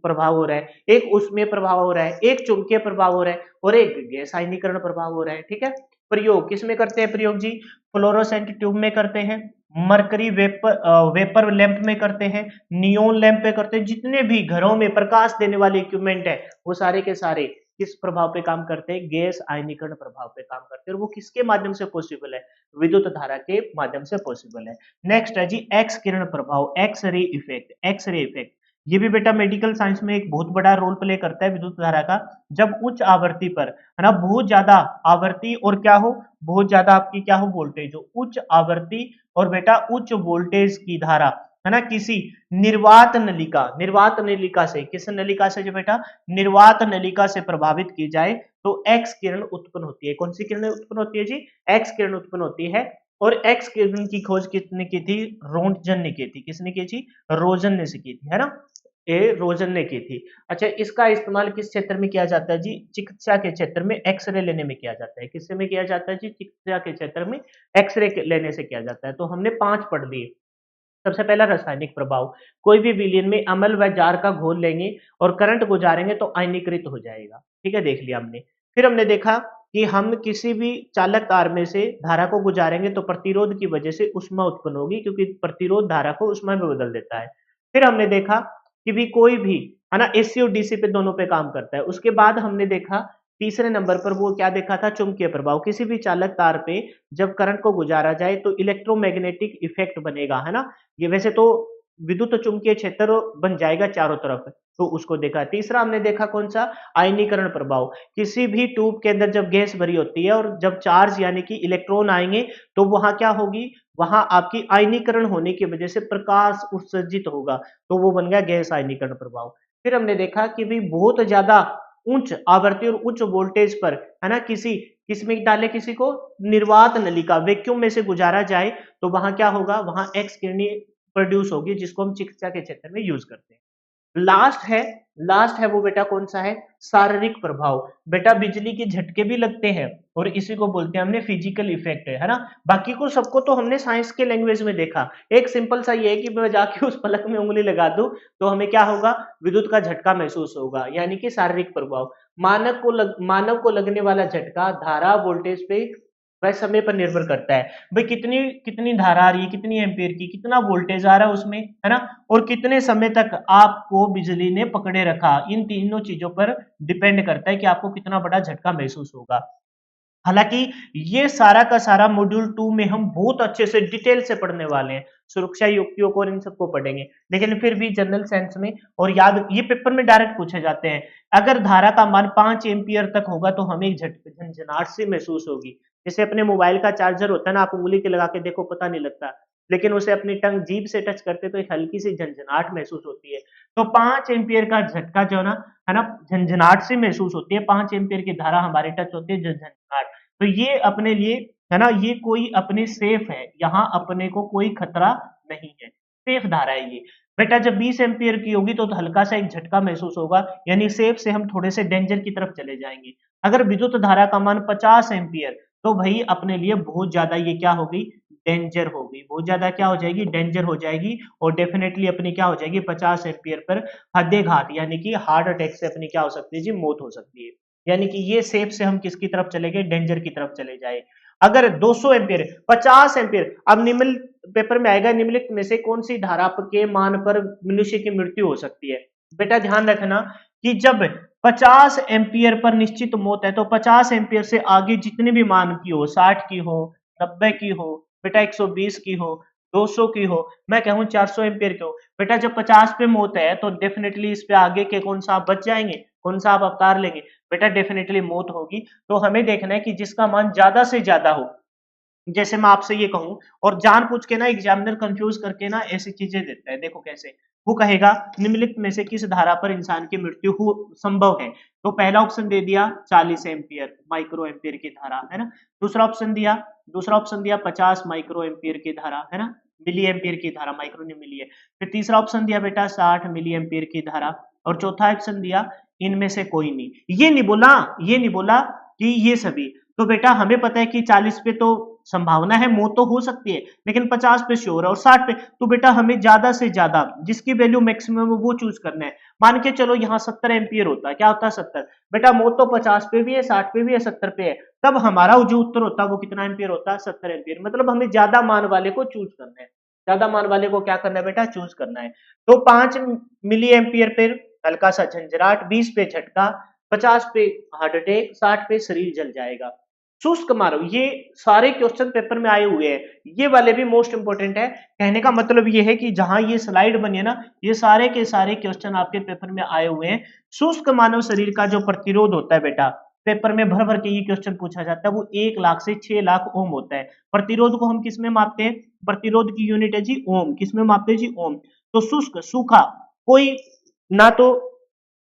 प्रभाव हो रहा है, एक ऊष्मीय प्रभाव हो रहा है, एक चुंबकीय प्रभाव हो रहा है, और एक गैस आयनीकरण प्रभाव हो रहा है। ठीक है, प्रयोग किस में करते हैं, प्रयोग जी फ्लोरोसेंट ट्यूब में करते हैं, मरकरी वेपर लैंप में करते हैं, नियोन लैंप पे करते हैं। जितने भी घरों में प्रकाश देने वाले इक्विपमेंट है वो सारे के सारे किस प्रभाव पे काम करते हैं, गैस आयनीकरण प्रभाव पे काम करते हैं। और वो किसके माध्यम से पॉसिबल है, विद्युत धारा के माध्यम से पॉसिबल है। नेक्स्ट है जी एक्स किरण प्रभाव, X ray effect, X ray effect. ये भी बेटा मेडिकल साइंस में एक बहुत बड़ा रोल प्ले करता है विद्युत धारा का। जब उच्च आवृत्ति पर, है ना, बहुत ज्यादा आवृत्ति और क्या हो, बहुत ज्यादा आपकी क्या हो, वोल्टेज हो, उच्च आवृत्ति और बेटा उच्च वोल्टेज की धारा, है ना, किसी निर्वात नलिका, निर्वात नलिका से, किस नलिका से जो बेटा, निर्वात नलिका से प्रभावित की जाए तो एक्स किरण उत्पन्न होती है। कौन सी किरण उत्पन्न होती है जी, एक्स किरण उत्पन्न होती है। और एक्स किरण की खोज किसने की थी, रोंटजन ने की थी। किसने की थी, रोजन ने से की थी, है ना, ए रोजन ने की थी। अच्छा, इसका इस्तेमाल किस क्षेत्र में किया जाता है जी, चिकित्सा के क्षेत्र में एक्सरे लेने में किया जाता है। किससे में किया जाता है जी, चिकित्सा के क्षेत्र में एक्सरे लेने से किया जाता है। तो हमने 5 पढ़ लिए। सबसे पहला रासायनिक प्रभाव, कोई भी विलयन में अम्ल व जार का घोल लेंगे और करंट गुजारेंगे तो आयनीकृत हो जाएगा। ठीक है, देख लिया हमने। फिर हमने देखा कि हम किसी भी चालक तार में से धारा को गुजारेंगे तो प्रतिरोध की वजह से ऊष्मा उत्पन्न होगी, क्योंकि प्रतिरोध धारा को ऊष्मा में बदल देता है। फिर हमने देखा कि भी कोई भी, है ना, एसी और डीसी पे दोनों पे काम करता है। उसके बाद हमने देखा तीसरे नंबर पर वो क्या देखा था, चुंबकीय प्रभाव। किसी भी चालक तार पे जब करंट को गुजारा जाए तो इलेक्ट्रोमैग्नेटिक इफेक्ट बनेगा, है ना। ये वैसे तो विद्युत चुंबकीय क्षेत्र बन जाएगा चारों तरफ, तो उसको देखा। तीसरा हमने देखा कौन सा, आयनीकरण प्रभाव। किसी भी ट्यूब के अंदर जब गैस भरी होती है और जब चार्ज यानी कि इलेक्ट्रॉन आएंगे तो वहां क्या होगी, वहां आपकी आयनीकरण होने की वजह से प्रकाश उत्सर्जित होगा, तो वो बन गया गैस आयनीकरण प्रभाव। फिर हमने देखा कि भी बहुत ज्यादा उच्च आवृत्ति और उच्च वोल्टेज पर, है ना, किसमें डाले, किसी को निर्वात नलिका वैक्यूम में से गुजारा जाए तो वहां क्या होगा, वहां एक्स किरणें प्रोड्यूस होगी, जिसको हम चिकित्सा के क्षेत्र में यूज करते हैं। लास्ट है, लास्ट है वो बेटा कौन सा है, शारीरिक प्रभाव। बेटा बिजली के झटके भी लगते हैं और इसी को बोलते हैं हमने फिजिकल इफेक्ट, है ना। बाकी को सबको तो हमने साइंस के लैंग्वेज में देखा। एक सिंपल सा ये है कि मैं जाके उस पलक में उंगली लगा दूं तो हमें क्या होगा, विद्युत का झटका महसूस होगा, यानी कि शारीरिक प्रभाव। मानव को लगने वाला झटका धारा वोल्टेज पे वह समय पर निर्भर करता है। भाई कितनी कितनी धारा आ रही है, कितनी एम्पियर की, कितना वोल्टेज आ रहा है उसमें, है ना, और कितने समय तक आपको बिजली ने पकड़े रखा, इन तीनों चीजों पर डिपेंड करता है कि आपको कितना बड़ा झटका महसूस होगा। हालांकि ये सारा का सारा मॉड्यूल 2 में हम बहुत अच्छे से डिटेल से पढ़ने वाले हैं, सुरक्षा युक्तियों को और इन सबको पढ़ेंगे। लेकिन फिर भी जनरल साइंस में, और याद, ये पेपर में डायरेक्ट पूछे जाते हैं, अगर धारा का मान 5 एम्पियर तक होगा तो हमें एक झंझनाहट सी महसूस होगी। जैसे अपने मोबाइल का चार्जर होता है ना, आप उंगली के लगा के देखो, पता नहीं लगता, लेकिन उसे अपनी टंग जीभ से टच करते तो एक हल्की सी झंझनाहट महसूस होती है। तो 5 एम्पीयर का झटका जो है ना झंझनाहट से महसूस होती है। 5 एम्पीयर की धारा हमारे टच होती है झंझनाहट। तो ये अपने लिए है ना, ये कोई अपने सेफ है, यहाँ अपने को कोई खतरा नहीं है, सेफ धारा है ये। बेटा जब 20 एम्पीयर की होगी तो हल्का सा एक झटका महसूस होगा, यानी सेफ से हम थोड़े से डेंजर की तरफ चले जाएंगे। अगर विद्युत धारा का मान 50 एम्पीयर तो भाई अपने लिए बहुत ज्यादा ये क्या होगी, डेंजर होगी, बहुत ज्यादा क्या हो जाएगी, डेंजर हो जाएगी। और डेफिनेटली अपनी क्या हो जाएगी, 50 एम्पीयर पर हृदय घात यानी कि हार्ट अटैक से अपनी क्या हो सकती है जी, मौत हो सकती है। यानी कि ये सेफ से हम किसकी तरफ चले गए, डेंजर की तरफ चले जाए। अगर 200 एम्पीयर, 50 एम्पीयर, अब निम्नलिखित पेपर में आएगा, निम्नलिखित में से कौन सी धारा के मान पर मनुष्य की मृत्यु हो सकती है। बेटा ध्यान रखना कि जब 50 एम्पीयर पर निश्चित मौत है, तो 50 एम्पीयर से आगे जितने भी मान की हो, 60 की हो, 90 की हो, बेटा 120 की हो, 200 की हो, मैं कहूँ 400 एम्पीयर की हो, बेटा जब 50 पे मौत है तो डेफिनेटली इस पे आगे के कौन सा आप बच जाएंगे, कौन सा आप अवतार लेंगे, बेटा डेफिनेटली मौत होगी। तो हमें देखना है कि जिसका मान ज्यादा से ज्यादा हो, जैसे मैं आपसे ये कहूं, और जानबूझ के ना एग्जामिनर कंफ्यूज करके ना ऐसी चीजें देता है, देखो कैसे वो कहेगा निम्नलिखित में से किस धारा पर इंसान की मृत्यु हो संभव है। तो पहला ऑप्शन दे दिया 40 एम्पियर माइक्रो एम्पियर की धारा, है ना। दूसरा ऑप्शन दिया 50 माइक्रो एम्पियर की धारा, है ना, मिली एम्पियर की धारा, माइक्रो नहीं मिली है। फिर तीसरा ऑप्शन दिया बेटा 60 मिली एम्पियर की धारा, और चौथा ऑप्शन दिया इनमें से कोई नहीं। ये नहीं बोला कि ये सभी। तो बेटा हमें पता है कि 40 पे तो संभावना है, मौत तो हो सकती है, लेकिन 50 पे श्योर है और 60 पे, तो बेटा हमें ज्यादा से ज्यादा जिसकी वैल्यू मैक्सिमम है वो चूज करना है। मान के चलो यहाँ 70 एम्पियर होता है, क्या होता है 70, बेटा मौत तो 50 पे भी है, 60 पे भी है, 70 पे है, तब हमारा जो उत्तर होता है वो कितना एम्पियर होता है, 70 एम्पियर। मतलब हमें ज्यादा मान वाले को चूज करना है, ज्यादा मान वाले को क्या करना है बेटा, चूज करना है। तो 5 मिली एम्पियर पे हल्का सा झंझराहट, 20 पे झटका, 50 पे हार्ट अटैक, 60 पे शरीर जल जाएगा। शुष्क मानव, ये सारे क्वेश्चन पेपर में आए हुए हैं, ये वाले भी मोस्ट इंपोर्टेंट है। कहने का मतलब ये है कि जहां ये स्लाइड बनी है ना, ये सारे के सारे क्वेश्चन आपके पेपर में आए हुए हैं। शुष्क मानव शरीर का जो प्रतिरोध होता है बेटा, पेपर में भर भर के ये क्वेश्चन पूछा जाता है, वो 1 लाख से 6 लाख ओम होता है। प्रतिरोध को हम किस में मापते हैं, प्रतिरोध की यूनिट है जी ओम, किस में मापते हैं जी ओम। तो शुष्क सूखा, कोई ना तो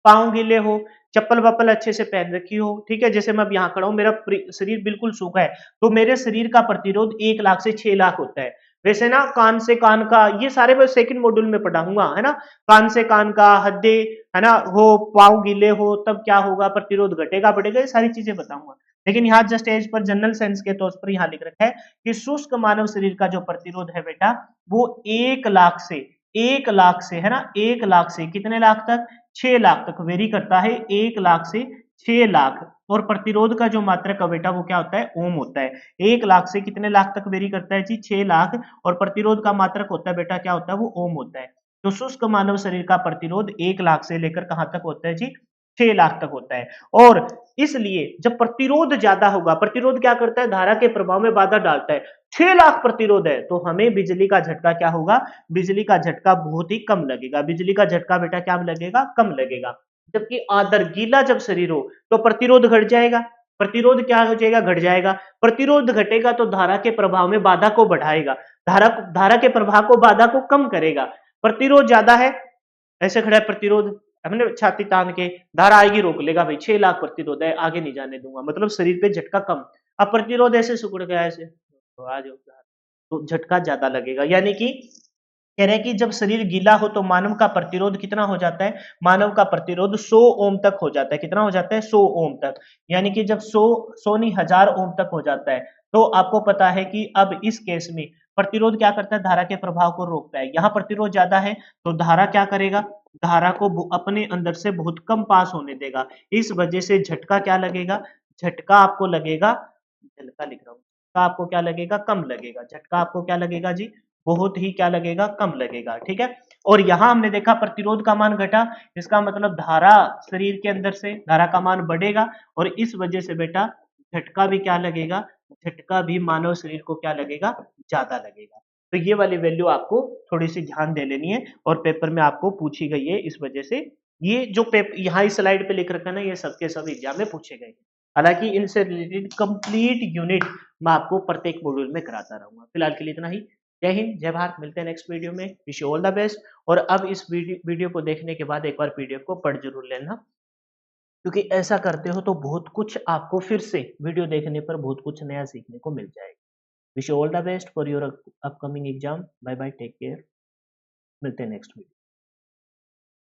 पाँव गीले हो, चप्पल वप्पल अच्छे से पहन रखी हो, ठीक है, जैसे मैं अब यहाँ खड़ा हूँ, मेरा शरीर बिल्कुल सूखा है, तो मेरे शरीर का प्रतिरोध 1 लाख से 6 लाख होता है। वैसे ना कान से कान का, ये सारे मैं सेकंड मॉड्यूल में पढ़ाऊंगा, है ना। कान से कान का, हड्डी है ना हो, पाँव गीले हो तब क्या होगा, प्रतिरोध घटेगा बढ़ेगा, ये सारी चीजें बताऊंगा। लेकिन यहाँ जस्ट एज पर जनरल साइंस के तौर पर यहाँ लिख रखा है कि शुष्क मानव शरीर का जो प्रतिरोध है बेटा, वो 1 लाख से, 1 लाख से, है ना, 1 लाख से कितने लाख तक, 6 लाख तक वेरी करता है, 1 लाख से 6 लाख। और प्रतिरोध का जो मात्रक है बेटा वो क्या होता है, ओम होता है। 1 लाख से कितने लाख तक वेरी करता है जी, 6 लाख, और प्रतिरोध का मात्रक होता है बेटा क्या होता है, वो ओम होता है। तो शुष्क मानव शरीर का प्रतिरोध 1 लाख से लेकर कहां तक होता है जी, 6 लाख तक होता है। और इसलिए जब प्रतिरोध ज्यादा होगा, प्रतिरोध क्या करता है, धारा के प्रभाव में बाधा डालता है, 6 लाख प्रतिरोध है तो हमें बिजली का झटका क्या होगा, बिजली का झटका बहुत ही कम लगेगा, बिजली का झटका बेटा क्या लगेगा, कम लगेगा। जबकि आदर गीला जब शरीर हो तो प्रतिरोध घट जाएगा, प्रतिरोध क्या हो जाएगा, घट जाएगा। प्रतिरोध घटेगा तो धारा के प्रभाव में बाधा को बढ़ाएगा, धारा के प्रभाव को, बाधा को कम करेगा। प्रतिरोध ज्यादा है, ऐसे खड़ा है प्रतिरोध, हमने छाती तान के, धारा आएगी रोक लेगा, भाई 6 लाख प्रतिरोध है आगे नहीं जाने दूंगा, मतलब शरीर पे झटका कम। अब प्रतिरोध ऐसे सिकुड़ गया ऐसे, तो आ जाओ, तो झटका ज्यादा लगेगा। यानी कि कह रहे हैं कि जब शरीर गीला हो तो मानव का प्रतिरोध कितना हो जाता है, मानव का प्रतिरोध 100 ओम तक हो जाता है, कितना हो जाता है, 100 ओम तक। यानी कि जब 100 नहीं 1000 ओम तक हो जाता है, तो आपको पता है कि अब इस केस में प्रतिरोध क्या करता है, धारा के प्रभाव को रोकता है। यहाँ प्रतिरोध ज्यादा है तो धारा क्या करेगा, धारा को अपने अंदर से बहुत कम पास होने देगा, इस वजह से झटका क्या लगेगा, झटका आपको लगेगा, झटका लिख रहा हूँ, झटका आपको क्या लगेगा, कम लगेगा, झटका आपको क्या लगेगा जी, बहुत ही क्या लगेगा, कम लगेगा, ठीक है। और यहां हमने देखा प्रतिरोध का मान घटा, इसका मतलब धारा शरीर के अंदर से, धारा का मान बढ़ेगा, और इस वजह से बेटा झटका भी क्या लगेगा, झटका भी मानव शरीर को क्या लगेगा, ज्यादा लगेगा। तो ये वाली वैल्यू आपको थोड़ी सी ध्यान दे लेनी है, और पेपर में आपको पूछी गई है, इस वजह से ये जो पेपर यहाँ इस स्लाइड पे लिख रखा है ना, ये सबके सब एग्जाम में पूछे गए। हालांकि इनसे रिलेटेड कंप्लीट यूनिट मैं आपको प्रत्येक मॉड्यूल में कराता रहूंगा। फिलहाल के लिए इतना ही। जय हिंद, जय भारत। मिलते हैं नेक्स्ट वीडियो में। Wish you all the best. और अब इस वीडियो को देखने के बाद एक बार पीडीएफ को पढ़ जरूर लेना, क्योंकि ऐसा करते हो तो बहुत कुछ आपको फिर से वीडियो देखने पर बहुत कुछ नया सीखने को मिल जाएगा। Wish you all the best for your upcoming exam. Bye bye, take care. मिलते हैं नेक्स्ट वीडियो।